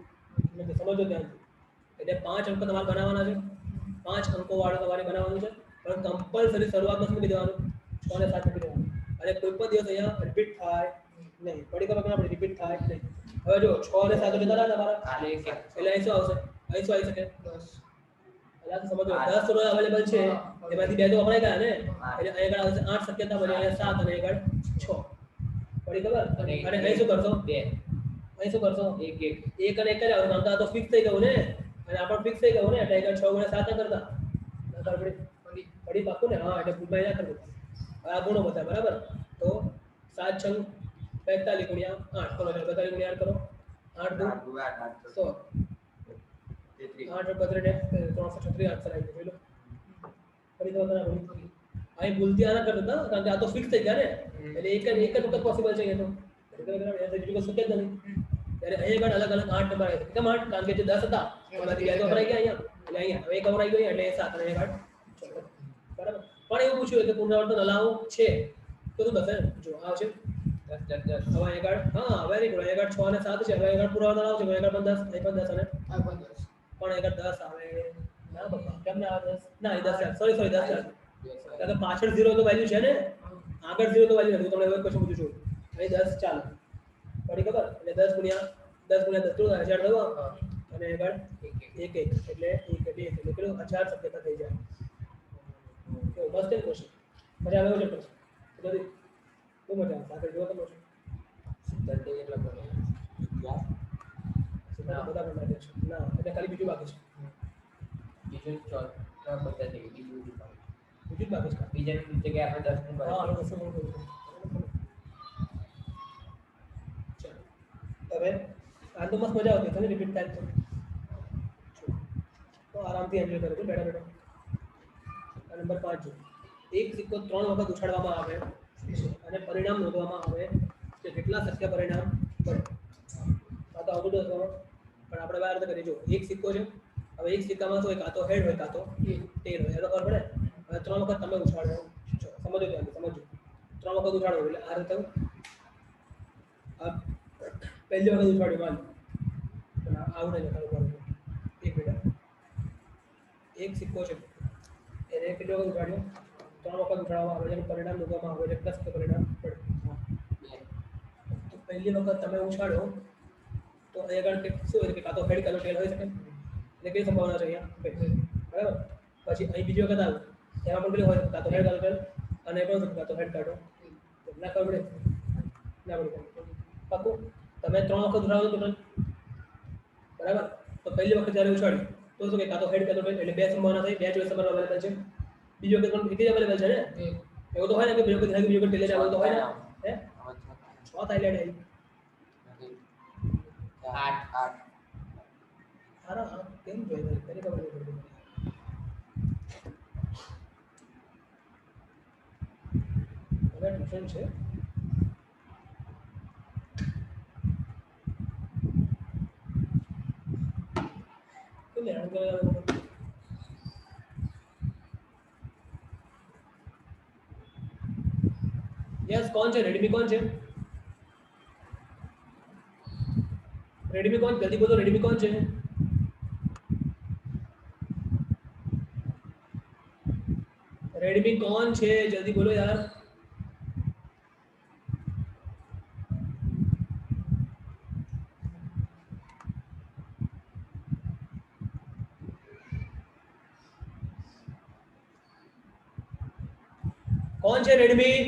નથી સમજો ધ્યાનથી એટલે 5 અંકો તમારે બનાવવાના છે 5 અંકો વાળા તમારે બનાવવાનું છે પણ કમ્પલસરી શરૂઆતમાં શું મૂકી દેવાનું 6 ને 7 મૂકી દેવાનું અને કોઈ પણ દિવસ અહીંયા રિપીટ થાય નહીં પડી ખબર આપણે રિપીટ થાય નહીં હવે જો 6 અને 7 જતા રહ્યા તમારા એટલે અહીં શું આવશે અહીં શું આવી શકે 10 સમજો 10 થોડો અવેલેબલ છે એમાંથી બે તો વપરાય ગયા ને એટલે અહીં આગળ આવશે 8 શક્યતા બને અહીંયા 7 અને આગળ 6 પડી ખબર અને અહીં શું કરશો 2 અહીં શું કરશો 1 અને 1 કર્યા કારણ કે આ તો ફિક્સ થઈ ગયું ને અને આ પણ ફિક્સ થઈ ગયું ને એટલે આગળ 6 ગુણ્યા 7 કરતા પડી પાકું ને હા એટલે ભૂલમાં ના કરવું આ ગુણો બધા બરાબર તો 7 6 45 ગુણ્યા 8 કરો 45 ગુણ્યા 8 કરો 8 2 100 8 બદલે 336 આન્સર આવી ગયો ફરી તો બરાબર અહીં ભૂલતી આના કરતા કારણ કે આ તો ફિક્સ થઈ ગયા ને એટલે એક જ વખત પોસિબલ છે એ તો બીજું શું કે નહીં ત્યારે અહીં આગળ અલગ અલગ 8 નંબર આવે કેમ 8 કારણ કે જે 10 હતા એમાંથી બે તો વપરાઈ ગયા અહીંયા એટલે અહીંયા હવે એક વપરાઈ ગયો એટલે 7 અને 1 બરાબર પણ એવું પૂછ્યું કે પુનરાવર્તન અલાઉ છે તો શું થશે જો આવશે 10 હવે આગળ હા વેરી ગુડ આગળ 6 અને 7 છે હવે આગળ પુનરાવર્તન આવશે હવે આગળ 10 અહીં પણ 10 અને પણ આગળ 10 આવે ના બાપા કેમ ના આવે 10 ના એ 10 સોરી 10 કારણ કે પાછળ 0 તો વેલ્યુ છે ને આગળ 0 તો વેલ્યુ નથી તમને હવે પછી પૂછું છું અહીં 10 ચાલો પડી ખબર એટલે 10 ગુણ્યા 10 તો 1000 થવા અને આગળ 1 1 એટલે 1 એટલે કેટલું 1000 શક્યતા થઈ જાય તો મસ્ત ક્વેશ્ચન મજા આવે છે બધી બહુ મજા આવે આગળ જો તમે બધા બનાવ્યા છે ના એટલે ખાલી બીજું બાકી છે બીજું બાકી છે બીજાની જગ્યાએ આપણે 10 નું હા હવે આ તો મસ્ત મજા આવતી છે ને રિપીટ થાય તો આરામથી એન્જોય કરજો બેઠા બેઠા નંબર 5 જો એક સિક્કો 3 વખત ઉછાળવામાં આવે અને પરિણામ નોંધવામાં આવે કે કેટલા શક્ય પરિણામ મળે આ તો આવડું દોસ્તો પણ આપણે બહાર કરી જો એક સિક્કો છે હવે એક સિક્કામાં તો કાં તો હેડ હોય કાં તો ટેલ હોય એ તો ખબર પડે હવે 3 વખત તમે ઉછાળો સમજો ધ્યાનથી સમજો 3 વખત ઉછાળો એટલે આ રીતે આ પહેલી વખત ઉછાળ્યું માન આવું નહીં લખાવું એક મિનિટ એક સિક્કો છે એને કેટલી વખત ઉછાળ્યો 3 વખત ઉછાળવામાં આવે છે પરિણામ નોંધવામાં આવે છે પ્લસ પરિણામ પડે તો પહેલી વખત તમે ઉછાળ્યો તો અહીં આગળ શું હોય કે કાં તો હેડ કાં તો ટેલ હોઈ શકે એટલે કઈ સંભાવના છે અહીંયા બરાબર પછી અહીં બીજી વખત આવ્યું એમાં પણ પેલી હોય કાં તો હેડ કાં તો ટેલ અને પણ કાં તો હેડ કાઢો ના ખબર પડે ના પડે પાકું તમે 3 વખત ઉછાળો ટોટલ બરાબર તો પહેલી વખત જ્યારે ઉછાળ્યું તો શું કે કાં તો હેડ કાં તો ટેલ એટલે બે સંભાવના થઈ બે ચોઈસ તમારે અવેલેબલ છે બીજી વખત પણ એક જ અવેલેબલ છે ને એવું તો હોય ને કે બીજી વખત ટેલ જ આવે તો હોય ને હે 6 થાઈલેન્ડ આવી 8 તારા આ કેમ જોઈ તને ખબર નહીં પડતી હવે ટ્યુશન છે કેમ હેરાન કરે यस कौन છે રેડમી कौन છે રેડમી कौन जल्दी बोलो रेडमी कौन છે रेडमी कौन છે जल्दी बोलो यार कौन છે રેડમી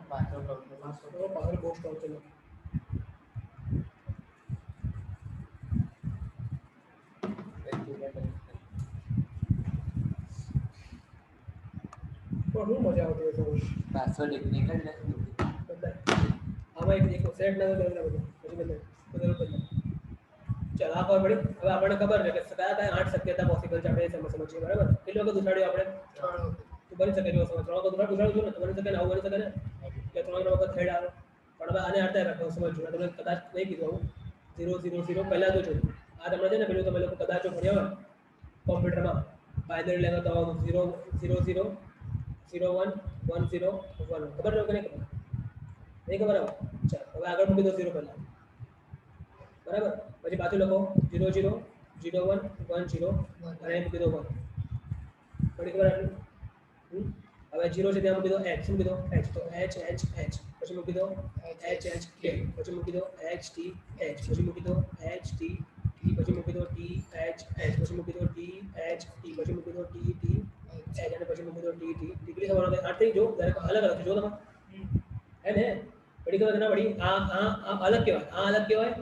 પાછળ બહુ સ્ટોક છે પણ હું મજા આવતી હોય તો પાસવર્ડ એક નીકળ ને આમાં એક સેટ ના કરે બધું પછી બદલે ચાલ આ ખબર પડી હવે આપણને ખબર છે કે કયા કયા 8 શક્યતા પોસિબલ છે આપણે એ સમજીએ બરાબર કેટલી વખત ઉછાળ્યું આપણે તું બની શકે જો સમજ 3 વખત ઉછાળ્યું ને તો બની શકે ને આવું બની શકે ને કે 3 વખત થેડ આવે પણ હવે આને અર્થ રાખો સમજજો તમને કદાચ નહીં કીધું આવું 0 0 0 પહેલા તો જોયું આ તમને છે ને પેલું તમે લોકો કદાચ ભણ્યા હોય કોમ્પ્યુટરમાં બાઇનરી લેંગ્વેજ તો 0 0 0 0 1 1 0 1 ખબર છે કે નહીં ખબર નહીં ખબર આવે ચાલ હવે આગળ મૂકી દો 0 પહેલા બરાબર પછી પાછું લખો 0 0 0 1 1 0 અને અહીં મૂકી દો 1 પડી ખબર આટલું હવે 0 છે ત્યાં મૂકી દો h મૂકી દો h તો h h h પછી મૂકી દો h h k પછી મૂકી દો h t h પછી મૂકી દો h t t પછી મૂકી દો t h h પછી મૂકી દો t h t પછી મૂકી દો t t h અને પછી મૂકી દો t t ડિગ્રી થવાનો આઠ થઈ જો દરેક અલગ અલગ જો તમે હે ને પડી ખબર ના પડી આ અલગ કહેવાય આ અલગ કહેવાય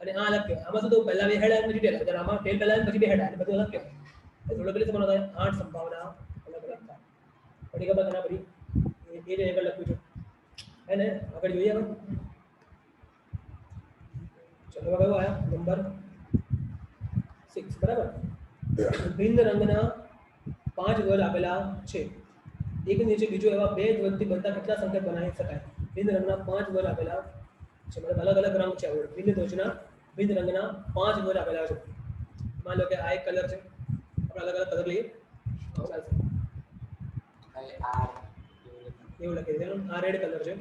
અને આ અલગ કહેવાય આમાં શું તો પહેલા બે હેડ આવે પછી ટેલ એટલે આમાં ટેલ પહેલા પછી બે હેડ આવે બધું અલગ કહેવાય થોડો પેલી સમજવાનો થાય 8 સંભાવના અલગ અલગ થાય પડી ખબર ના પડી એ જ આગળ લખ્યું છે હે ને આગળ જોઈએ હવે ચલો હવે કયો આયા નંબર 6 બરાબર ભિન્ન રંગના 5 ધ્વજ આપેલા છે એક નીચે બીજો એવા બે ધ્વજથી બનતા કેટલા સંકેત બનાવી શકાય ભિન્ન રંગના 5 ધ્વજ આપેલા છે મતલબ અલગ અલગ રંગ છે આ ભિન્ન ધ્વજના ભિન્ન રંગના 5 ધ્વજ આપેલા છે માન લો કે આ એક કલર છે આપણે અલગ અલગ કલર લઈએ ચાલશે એવું લખી દે આ રેડ કલર છે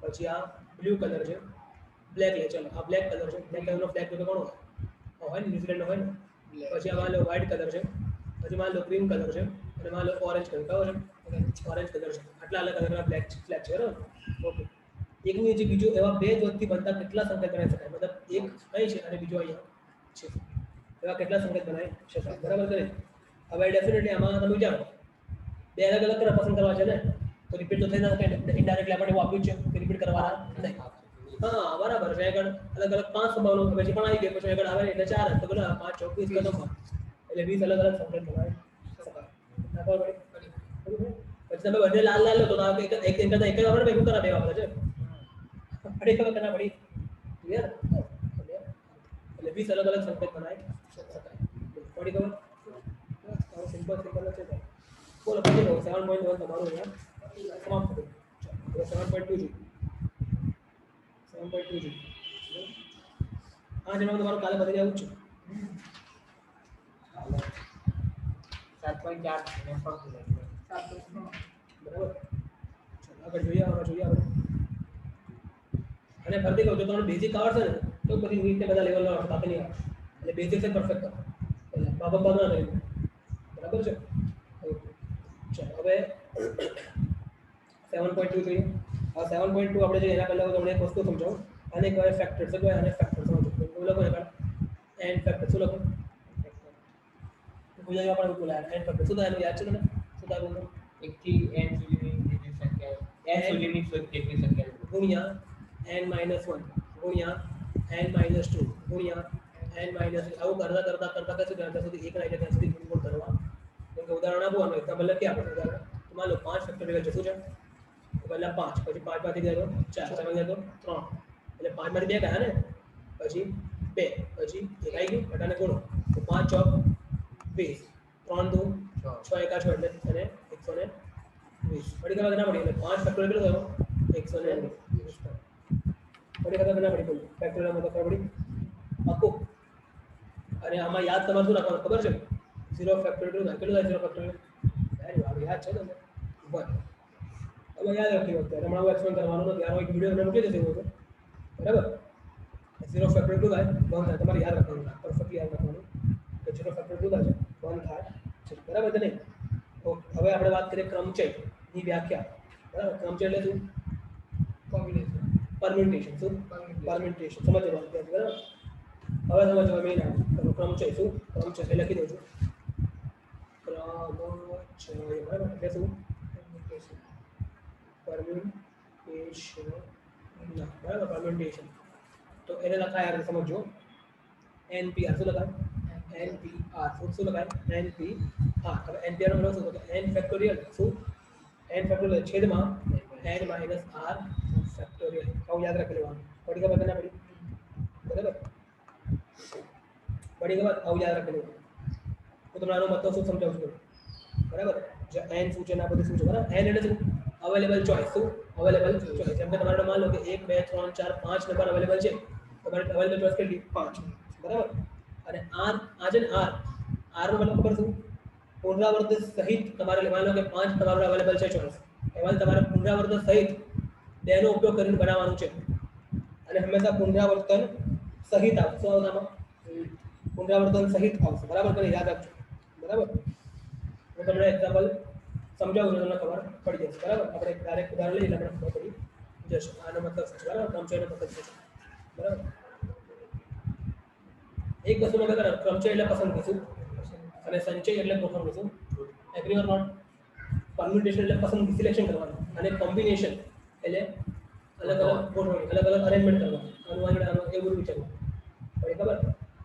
પછી આ બ્લુ કલર છે બ્લેક લે ચલો આ બ્લેક કલર છે બ્લેક કલરનો ફ્લેગ તો કોણ હોય ને ન્યુઝીલેન્ડનો હોય ને પછી આ માન લો વ્હાઇટ કલર છે પછી માન લો ગ્રીન કલર છે અને માન લો ઓરેન્જ કલર કયો છે ઓરેન્જ કલર છે આટલા અલગ અલગ બ્લેક ફ્લેગ છે બરાબર ઓકે એકની નીચે બીજું એવા બે ધ્વજથી બનતા કેટલા સંકેત બનાવી શકાય મતલબ એક અહીં છે અને બીજો અહીંયા છે એવા કેટલા સંકેત બનાવી શકાય બરાબર કરે હવે ડેફિનેટલી આમાં તમે વિચારો બે અલગ અલગ કલર પસંદ કરવા છે ને તો રિપીટ તો થઈ ના શકે ઇનડાયરેક્ટલી આપણે એવું આપ્યું છે કે રિપીટ કરવાના નહીં હા બરાબર છે આગળ અલગ અલગ 5 સંભાવનાઓ પછી પણ આવી ગઈ પછી આગળ આવે એટલે 4 તો બોલા 5 24 કદમ એટલે 20 અલગ અલગ સંકેત બનાવી શકાય ના ખબર પડી પછી તમે બંને લાલ લાલ લો તો એક એક કરતા એક આપણે ભેગું કરા દેવા પડે છે પડી ખબર કરના પડી ક્લિયર એટલે 20 અલગ અલગ સંકેત બનાવી શકાય પડી ખબર બસ સિમ્પલ સિમ્પલ છે બોલો પછી 7.1 તમારું અહીંયા સમાપ્ત થયું હવે 7.2 જોઈએ 7.2 જોઈએ હા જેમાં તમારું કાલે બદલી આવું છું 7.4 ને પણ બરાબર આગળ જોઈએ હવે અને ફરીથી કહું જો તમને બેઝિક આવડશે ને તો પછી રીતે બધા લેવલનો બાકી નહીં આવે એટલે બેઝિક છે પરફેક્ટ કરો એટલે બાબા ના નહીં બરાબર છે ચાલો હવે 7.2 જોઈએ આ 7.2 આપણે જે એના પહેલા તમને એક વસ્તુ સમજાવું આને કહેવાય ફેક્ટર છે કોઈ આને ફેક્ટર સમજો એવું લખો આગળ એન્ડ ફેક્ટર શું લખો ગુજરાતીમાં પણ બોલાય એન્ડ ફેક્ટર શું થાય એનું યાદ છે તમને શું થાય બોલો 1 થી n સુધીની જેટલી સંખ્યા n સુધીની જેટલી સંખ્યા ગુણ્યા n - 1 ગુણ્યા n-2 ગુણ્યા n-3 આવું કરતા કરતા શું ત્યાં સુધી એક આવી ત્યાં સુધી ગુણગુણ કરવા. જેમ કે ઉદાહરણ આપું આનું એક્ઝામ્પલ લખીએ આપણે ઉદાહરણ. તો માન લો 5 ફેક્ટોરિયલ છે શું છે? તો પહેલા 5 પછી 5 માંથી ગયો 4 7 ગયો 3 એટલે 5 માંથી 2 ગયા ને પછી 2 પછી 1 આવી ગયું બધાને ગુણો તો 5 ચોક 20 3 2 6 એકા 6 એટલે અને 120 પડી ગયો ના પડી એટલે 5 ફેક્ટોરિયલ કેટલો થયો 120 પડી ગયો ના પડી ફેક્ટોરિયલ માં ખબર પડી આખું. અને આમાં યાદ તમારે શું રાખવાનું ખબર છે 0 ફેક્ટોરિયલ કેટલું થાય 0 ફેક્ટોરિયલ યાદ છે તમને 1 હવે યાદ રાખી વખતે હમણાં એક્સપ્લેન કરવાનું નથી આનો એક વિડીયો તમને મૂકી દેશે એવું છે બરાબર 0 ફેક્ટોરિયલ કેટલું થાય 1 થાય તમારે યાદ રાખવાનું પરફેક્ટલી યાદ રાખવાનું કે 0 ફેક્ટોરિયલ કેટલું થાય 1 થાય છે બરાબર કે નહીં. તો હવે આપણે વાત કરીએ ક્રમચયની વ્યાખ્યા બરાબર. ક્રમચય એટલે શું કોમ્બિનેશન પરમ્યુટેશન શું પરમ્યુટેશન સમજવાનું બરાબર. હવે સમજવા મેઇન આવે ક્રમચય શું ક્રમચય એ લખી દઉં છું ક્રમચય બરાબર એટલે શું પરમ્યુટેશન ના બરાબર પરમ્યુટેશન તો એને લખાય આ રીતે સમજો NPR શું લખાય NPR શું લખાય NPR હવે NPR નો મતલબ શું તો n ફેક્ટોરિયલ શું n ફેક્ટોરિયલ છેદમાં n માઇનસ r ફેક્ટોરિયલ આવું યાદ રાખી લેવાનું. પડી ખબર કે ના પડી બરાબર પડી ખબર આવું યાદ રાખી લેવાનું. હું તમને આનો મતલબ શું સમજાવું છું બરાબર. જે n શું છે ને આ બધું શું છે બરાબર. n એટલે શું અવેલેબલ ચોઇસ શું અવેલેબલ ચોઇસ. જેમ કે તમારે માન લો કે 1 2 3 4 5 નંબર અવેલેબલ છે તમારે અવેલેબલ ચોઇસ કેટલી 5 બરાબર. અને r આ છે ને r નો મતલબ ખબર શું પુનરાવર્તિત સહિત તમારે લેવાનો કે 5 તમારે અવેલેબલ છે ચોઇસ એમાં તમારે પુનરાવર્તન સહિત બેનો ઉપયોગ કરીને બનાવવાનું છે અને હંમેશા પુનરાવર્તન સહિત આવશે આમાં પુનરાવર્તન સહિત આવશે બરાબર કરીને યાદ રાખજો બરાબર. હું તમને એક્ઝામ્પલ સમજાવું છું તમને ખબર પડી જશે બરાબર. આપણે ડાયરેક્ટ ઉદાહરણ લઈએ એટલે આપણે ખબર પડી જશે આનો મતલબ શું છે બરાબર. ક્રમચયનો મતલબ શું છે બરાબર. એક વસ્તુનો ખબર ક્રમચય એટલે પસંદગી શું અને સંચય એટલે ગોઠવણી શું એગ્રી ઓર નોટ. પરમ્યુટેશન એટલે પસંદગી સિલેક્શન કરવાનું અને કોમ્બિનેશન એટલે અલગ અલગ ગોઠવણી અલગ અલગ અરેન્જમેન્ટ કરવાનું અનુવાદ એવું વિચારવું પડી ખબર.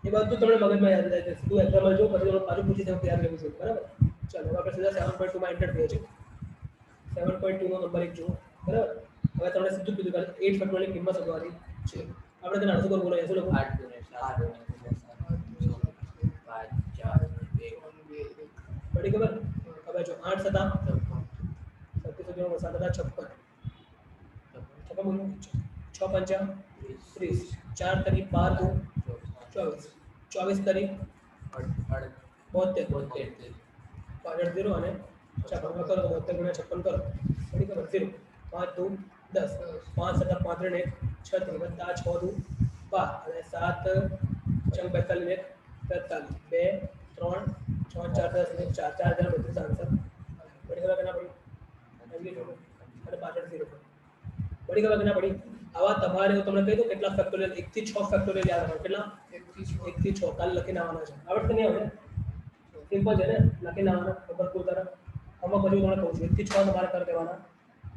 એ બધું તમને મગજમાં યાદ રહે છે. સીધું એક્ઝામ્પલ જો પછી તમે પાછું પૂછી શકો યાદ રહેવું જોઈએ બરાબર. ચાલો આપણે સીધા 7.2 માં એન્ટર થઈએ છીએ. 7.2 નો નંબર 1 જુઓ બરાબર. હવે તમને સીધું કીધું કે 8 ફેક્ટોરિયલની કિંમત શોધવાની છે. આપણે તેને અડધું પર બોલાવીએ શું લખું 8 ગુણ્યા 7 5 4 પડી ખબર. હવે જો 8 7 57 7 56 56 બોલો 6 5 30 4 તરી 12 24 24 તરી 72 પાછળ 0 અને 56 કરો 72 ગુણ્યા 56 કરો પડી ખબર 0 5 2 10 5 7 5 3 1 વત્તા 6 2 12 અને 7 ચંગ 42 43 2 3 6 4 10 4 4 હજાર 32 આન્સર પડી ખબર કે ના પડી અને પાછળ 0 પડી ખબર કે ના પડી. આવા તમારે હું તમને કહી દઉં કેટલા ફેક્ટોરિયલ 1 થી 6 ફેક્ટોરિયલ યાદ રાખો કેટલા 1 થી 6 કાલ લખીને આવવાના છે આવડતું નહીં આવડે સિમ્પલ છે ને લખીને આવવાના ખબર કોઈ તરફ આમાં પછી તમને કહું છું 1 થી 6 તમારે કરી દેવાના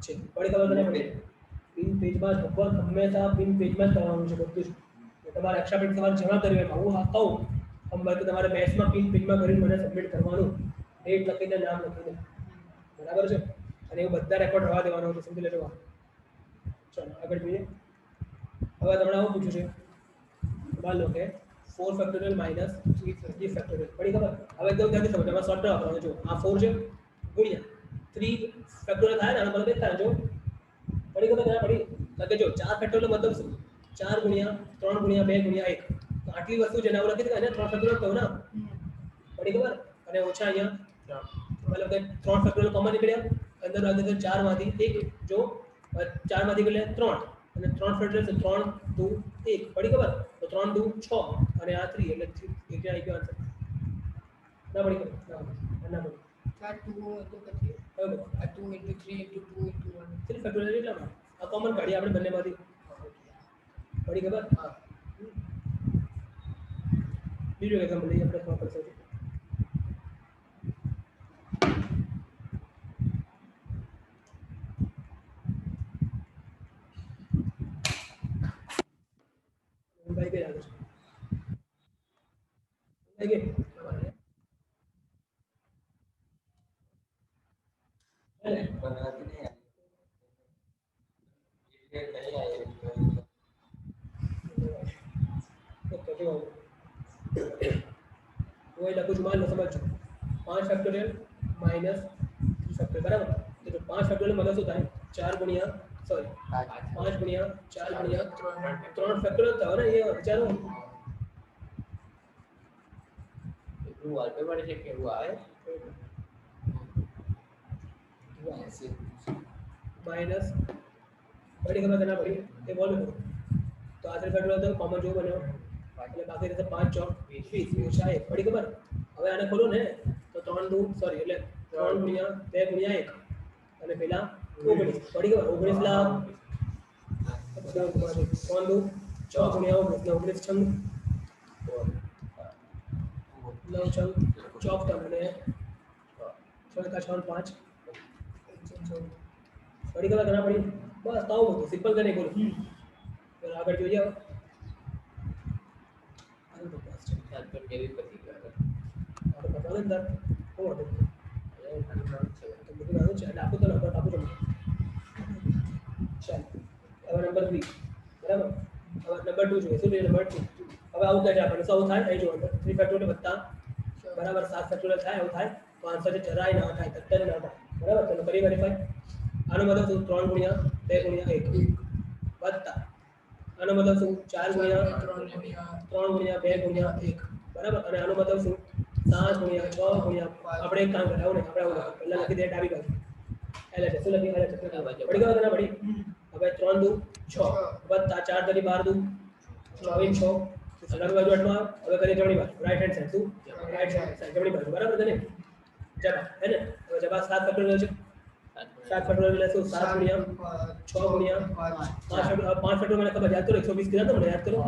છે. પડી ખબર કે ના પડી. પિન પેજમાં લગભગ હંમેશા પિન પેજમાં જ કરવાનું છે બધું જ તમારે એક્સ્ટ્રા પેજ તમારે જમા કરવી હોય હું કહું બાકી તમારે મેથ્સમાં પિન પેજમાં કરીને મને સબમિટ કરવાનું ડેટ લખીને નામ લખીને બરાબર છે. અને એવું બધા રેકોર્ડ રહેવા દેવાનો છે સમજી લેજો. ચાલો આગળ જોઈએ. હવે તમને આવું પૂછ્યું છે માન લો કે 4 ફેક્ટોરિયલ માઇનસ 3 ફેક્ટોરિયલ પડી ખબર. હવે એકદમ ધ્યાનથી સમજો એમાં શોર્ટ આપવાનું જો આ 4 છે ગુણ્યા 3 ફેક્ટોરિયલ થાય ને આનો મતલબ એ થાય જો પડી ખબર ના પડી લાગે જો 4 ફેક્ટોરિયલ મતલબ શું 4 ગુણ્યા 3 ગુણ્યા 2 ગુણ્યા 1 તો આટલી વસ્તુ છે ને આવું લખી દે ને 3 ફેક્ટોરિયલ કહું ને પડી ખબર. અને ઓછા અહીંયા મતલબ કે 3 ફેક્ટોરિયલ કોમન નીકળ્યા અંદર લાગે છે 4 માંથી 1 જો 4 માંથી એટલે 3 અને 3 ફેક્ટોરિયલ છે 3 2 1 પડી ખબર. તો 3 2 6 અને આ 3 એટલે 3 એક આવી ગયો આન્સર ના પડી ખબર ના પડી 2 into 3 બરાબર. 2 into 3 into 2 into 1 3 ફેક્ટોરિયલ એટલામાં આ કોમન કાઢી આપણે બંનેમાંથી પડી ખબર. હા બીજું એક્ઝામ્પલ લઈએ આપણે ખબર પડશે. भाई के आगे आगे बनाती नहीं है ये नहीं आए ओके ठीक है वो ये लघु मान लो समझो 5 फैक्टोरियल माइनस 3 फैक्टोरियल बराबर तो जो 5 फैक्टोरियल मतलब होता है 4 गुणिया सॉरी 5 गुणिया 4 गुणिया 3 फैक्टोरियल था ना ये विचारो वो वॉलपेपर से क्या हुआ है माइनस बड़ी खबर करना पड़ी ये बोल दो तो आखिर फैक्टोरियल तो कॉमन जो बने એટલે બાકી રીતે 5 ચોક 20 ઓછા 1 પડી ખબર હવે આને ખોલો ને તો 3 2 સોરી એટલે 3 ગુણ્યા 2 ગુણ્યા 1 અને પેલા 19 પડી ખબર 19 લાખ 3 2 6 ગુણ્યા 19 છંગ 9 છંગ 54 અને 6 का 6 5 પડી ખબર કરना પડી બસ તાવ બધું સિમ્પલ કરીને બોલો તો આગળ જોઈએ હવે साथ में केवी पति का और बता दें सर हो तो मुझे ना चाहिए आपको तो नंबर आपको चाहिए चल अब नंबर 3 बराबर अब नंबर 2 જોઈએ શું જોઈએ નંબર 2 હવે આવું થાય આપણે 100 થાય અહીં જો 3 ફેક્ટોરિયલ વત્તા બરાબર 7 ફેક્ટોરિયલ થાય આવું થાય 500 જે જરાય ના થાય તત્તર ના થાય બરાબર ચલો કરી વેરીફાઈ આનો મતલબ શું 3 ગુણ્યા 2 ગુણ્યા 1 વત્તા આનો મતલબ શું 4 ગુણ્યા 3 ગુણ્યા 2 ગુણ્યા 1 બરાબર અને આનો મતલબ શું 7 ગુણ્યા 6 ગુણ્યા આપણે એક કામ કરે આવું ને આપણે આવું પહેલા લખી દે ડાબી બાજુ એટલે શું લખી આલે પડી ગયો ના પડી હવે 3 2 6 વત્તા 4 તરી 12 2 24 6 ડાબી બાજુ આટલો હવે કરીએ જમણી બાજુ રાઈટ હેન્ડ સાઈડ શું રાઈટ સાઈડ જમણી બાજુ બરાબર છે ને જવાબ હે ને હવે જવાબ 7 ફેક્ટોરિયલ છે 7 ફેક્ટોરિયલ એટલે શું 7 ગુણ્યા 6 ગુણ્યા 5 ફેક્ટોरियल मैंने खबर याद करो 120 किया था मैंने याद करो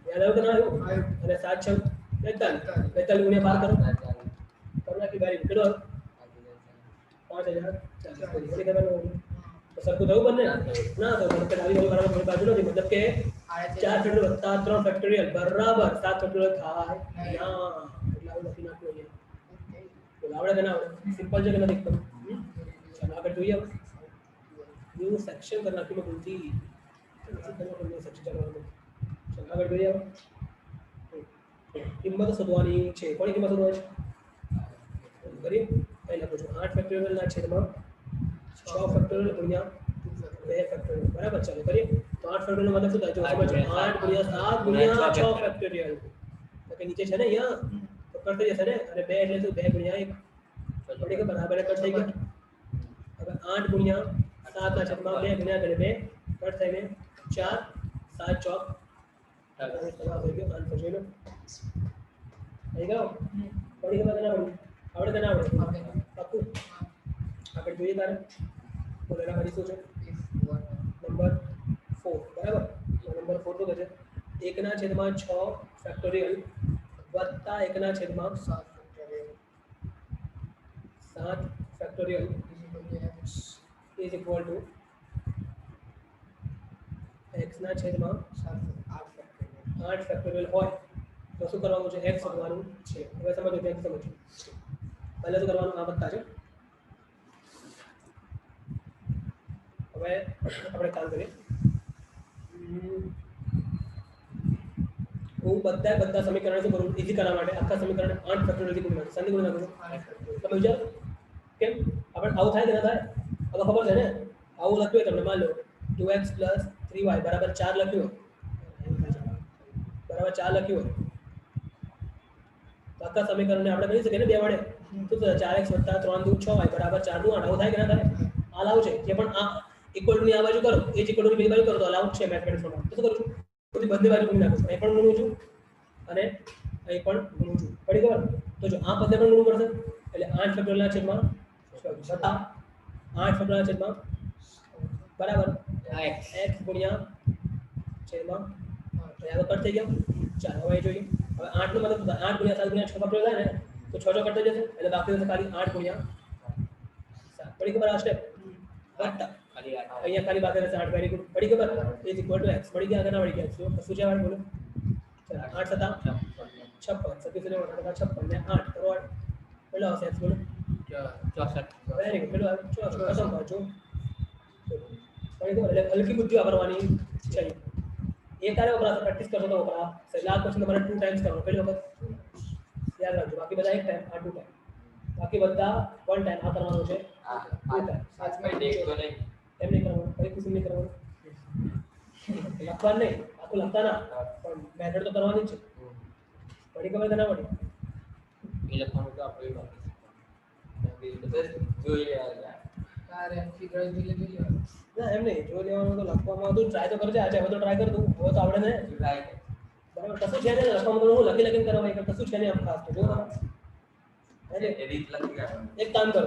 याद आयो कि ना आयो અને 7 6 45 45 गुणिया 12 करो करना की बारी किलो 5000 बड़ी खबर तो सर को दो बनने ना तो मतलब डाली वाली बराबर थोड़ी बाजू नहीं मतलब के 4 फैक्टोरियल वत्ता 3 फैक्टोरियल बराबर 7 फैक्टोरियल થાય ના એટલે આવું લખી નાખો અહીંયા તો આવડે કે ના આવડે સિમ્પલ છે કે નથી એકદમ ચલો આગળ જોઈએ न्यू सेक्शन करना कि मैं बोलती न्यू सेक्शन चलવાનું ચલો આગળ જોઈએ કિંમત શોધવાની છે કોની કિંમત શોધવાની છે કરીએ પહેલા પૂછો 8 ફેક્ટોરિયલ ના છેદમાં 6 ફેક્ટોરિયલ ગુણ્યા 2 ફેક્ટોરિયલ બરાબર ચાલો કરીએ તો 8 ફેક્ટોરિયલ નો मतलब શું થાય જો સમજો 8 ગુણ્યા 7 ગુણ્યા 6 ફેક્ટોરિયલ તો કે નીચે છે ને અહીંયા તો કરતે જશે ને અને 2 એટલે શું 2 ગુણ્યા 1 થોડી કે બરાબર કટ થઈ ગયું હવે 8 ગુણ્યા 7 ના છેદમાં 2 ગુણ્યા કરે 2 કટ થઈને 4 7 ચોક તમારો થઈ ગયો આન્સર જોઈ લો થઈ ગયો પડી ખબર ના પડી આવડે કે ના આવડે પાકું આગળ જોઈએ તારે તો એના પછી શું છે નંબર 4 બરાબર નંબર 4 તો છે 1 ના છેદમાં 6 ફેક્ટોરિયલ વત્તા 1 ના છેદમાં 7 factorial is equal to x ના છેદમાં 8 ફેક્ટોરિયલ હોય તો શું કરવાનું છે x શોધવાનું છે હવે સમજો x સમજો પહેલા શું કરવાનું આ બતા છે હવે આપણે કામ કરીએ હું બધા સમીકરણ શું કરું ઈઝી કરવા માટે આખા સમીકરણ 8 ફેક્ટોરિયલ થી ગુણવાનું સંધિ ગુણવાનું તમે વિચાર કેમ આપણે આવું થાય કે ના થાય अब खबर है ना આવું લખ્યું હોય તમને માન લો 2x 3y બરાબર 4 લખ્યું હોય બરાબર 4 લખ્યું હોય તો આખા સમીકરણને આપણે કરી શકીએ ને બે વડે તો 4x 3 2 6y બરાબર 4 2 8 આવું થાય કે ના થાય આ લાવ છે જે પણ આ ઇક્વલ ટુ ની આ બાજુ કરો એ જ ઇક્વલ ટુ ની બીજી બાજુ કરો તો અલાઉડ છે મેથમેટિક્સમાં તો શું કરું છું બધી બંને બાજુ ગુણી નાખું અહીં પણ ગુણું છું અને અહીં પણ ગુણું છું પડી ખબર તો જો આ પદને પણ ગુણવું પડશે એટલે 8 ફેક્ટોરિયલના છેદમાં બતા 8 ફેક્ટોરિયલ છેદમાં બરાબર x ગુણ્યા છેદમાં તો યાદ કટ થઈ ગયા ચાલો હવે જોઈએ હવે 8 નો મતલબ 8 ગુણ્યા 7 ગુણ્યા 6 ફેક્ટોરિયલ થાય ને તો 6 6 કટ થઈ જશે એટલે બાકી રહેશે ખાલી 8 ગુણ્યા 7 પડી ખબર આ સ્ટેપ વત્તા ખાલી આ અહીંયા ખાલી બાકી રહેશે 8 વેરી ગુડ પડી ખબર ઇઝ ઇક્વલ ટુ x પડી ગયા આગળ ના પડી ગયા શું શું છે બોલો ચાલો 8 સતા 56 સતીશ ને 56 ને 8 કરો 8 પેલો આવશે x બોલો 64 વેરી ગુડ પેલો ખતમ કરજો પડી ખબર એટલે હલકી બુદ્ધિ વાપરવાની છે એ તારે વપરાશે પ્રેક્ટિસ કરશો તો વપરા લાસ્ટ ક્વેશ્ચન તમારે 2 ટાઈમ્સ કરવાનો પહેલી વખત યાદ રાખજો બાકી બધા એક ટાઈમ આ 2 ટાઈમ બાકી બધા 1 ટાઈમ આ કરવાનું છે 2 ટાઈમ એમ નહીં કરવાનું કઈ કિસ્મ નહીં કરવાનું લખવાનું નહીં આખું લખતા ના પણ મેથડ તો કરવાની જ છે પડી ખબર કે ના પડી એ લખવાનું તો આપણે બાકી જોઈ લેવા તારે ફિગર ધીરે ધીરે ના એમ નહીં જો લેવાનું તો લખવામાં તું ટ્રાય તો કરજે આજે હવે તો ટ્રાય કર તું હવે તો આવડે ને રાઈટ બરાબર કશું છે ને લખવામાં તો હું લખીને કરવા એક કશું છે ને આમ ખાસ તો જો તમે એ રીત લખી કાઢવાનું એક કામ કરો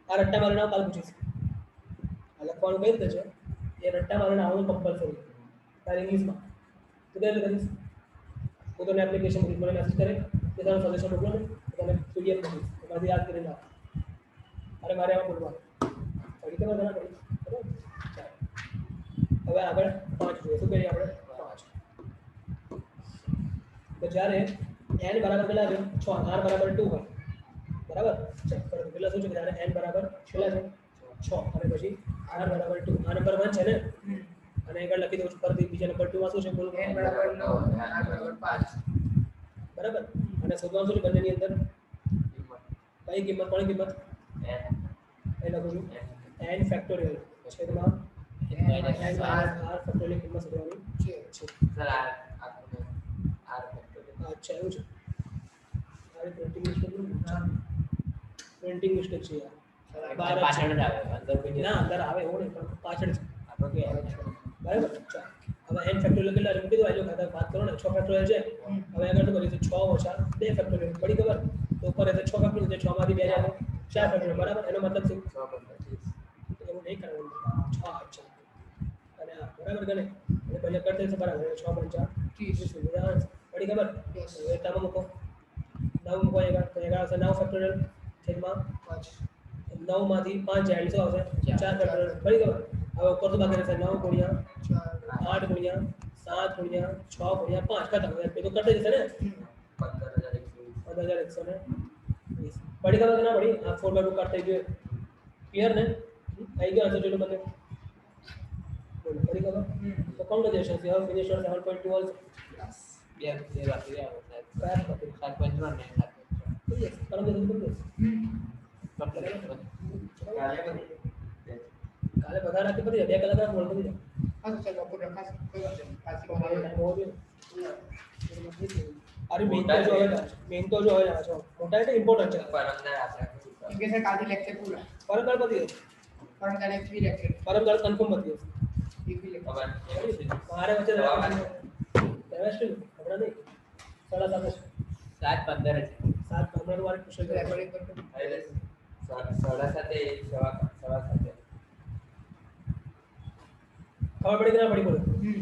આ રટ્ટા મારીને કાલ પૂછીશ આ લખવાનું કઈ રીતે છે એ રટ્ટા મારીને આવવાનું કમ્પલસરી તારે ઇંગ્લિશમાં તું કઈ રીતે કરીશ હું તને એપ્લિકેશન મને મેસેજ કરે કે તારું સજેશન મોકલો ને તો તને પીડીએફ મોકલીશ એમાંથી યાદ કરીને આપ અરે મારે આમાં બોલવાનું પડી ખબર ના પડી બરાબર ચાલો હવે આગળ 5 જોઈએ શું કરીએ આપણે 5 તો જ્યારે n બરાબર કેટલા છે 6 r બરાબર 2 હોય બરાબર ચેક કરો પેલા શું છે કે જ્યારે n બરાબર કેટલા છે 6 અને પછી r બરાબર 2 આ નંબર 1 છે ને અને આગળ લખી દઉં છું પરથી બીજા નંબર 2 માં શું છે બોલો n બરાબર 9 r બરાબર 5 બરાબર અને શોધવાનું શું છે બંનેની અંદર કઈ કિંમત કોની કિંમત એ લખું છું n ફેક્ટોરિયલ છેદમાં n r ફેક્ટોરિયલ કિંમત શોધવાની છે છે સર આ ફેક્ટોરિયલ અચ્છા એવું છે મારી પ્રિન્ટિંગ મિસ્ટેક પ્રિન્ટિંગ મિસ્ટેક છે યાર પાછળ જ આવે અંદર કોઈ ના અંદર આવે એવું નહીં પણ પાછળ છે આપણે કે બરાબર ચાલ હવે n ફેક્ટોરિયલ કેટલા છે કીધું આજો ખાતા વાત કરો ને 6 ફેક્ટોરિયલ છે હવે આગળ શું કરીશું 6 ઓછા 2 ફેક્ટોરિયલ પડી ખબર તો ઉપર રહેશે 6 ફેક્ટોરિયલ 6 માંથી 2 જાય 4 ફેક્ટોરિયલ બરાબર એનો મતલબ શું એવું નહીં કરવાનું 6 અચ્છા અને આ બરાબર ગણે એટલે પહેલે કરતે છે બરાબર 6 5 30 પડી ખબર Yes. હવે તામાં મૂકો 9 મૂકો એગા તો એગા આવશે 9 ફેક્ટોરિયલ છેદમાં 5 9 માંથી 5 જાય એટલે શું આવશે 4 ફેક્ટોરિયલ પડી ખબર હવે ઉપર તો બાકી રહેશે 9 ગુણ્યા 4 8 ગુણ્યા 7 ગુણ્યા 6 ગુણ્યા 5 ખતમ હવે પેલું કટ જશે ને 15120 પડી ખબર કે ના પડી આ 4/2 કટ થઈ ગયો ક્લિયર ને થઈ ગયો આન્સર જોડો મને બોલો પડી ખબર તો congratulation you have finished your 7.2 also બે બાકી રહ્યા ક્રેશ પકડી 7.3 ને 7.3 યસ પરમ દે દો કાલે બધા રાતે પડી જાય 2 કલાક મોડ પડી હા તો ચાલો પૂરો ખાસ કોઈ વાત નહીં પાછી જાય બોલાવો. ટાઈમ હોવો જોઈએ અરે મેઇન તો જો હવે મેઇન તો જો હવે છો મોટા એટલે ઇમ્પોર્ટન્ટ છે પરમદાર આપણે કેમ કે સર કાલથી લેક્ચર પૂરા પરમ કાળ પતી ગયો પરમ તારે 3 લેક્ચર પરમ કાળ કન્ફર્મ પતી ગયો એક બી લેક્ચર ખબર એવું છે મારે વચ્ચે કેમેસ્ટ્રી હમણાં નહીં 7:30 7:15 છે 7 હમણાં વારે પૂછે છે રેકોર્ડિંગ કરતો એટલે 7:30 સવા 7 ખબર પડી કે ના પડી બોલો હમ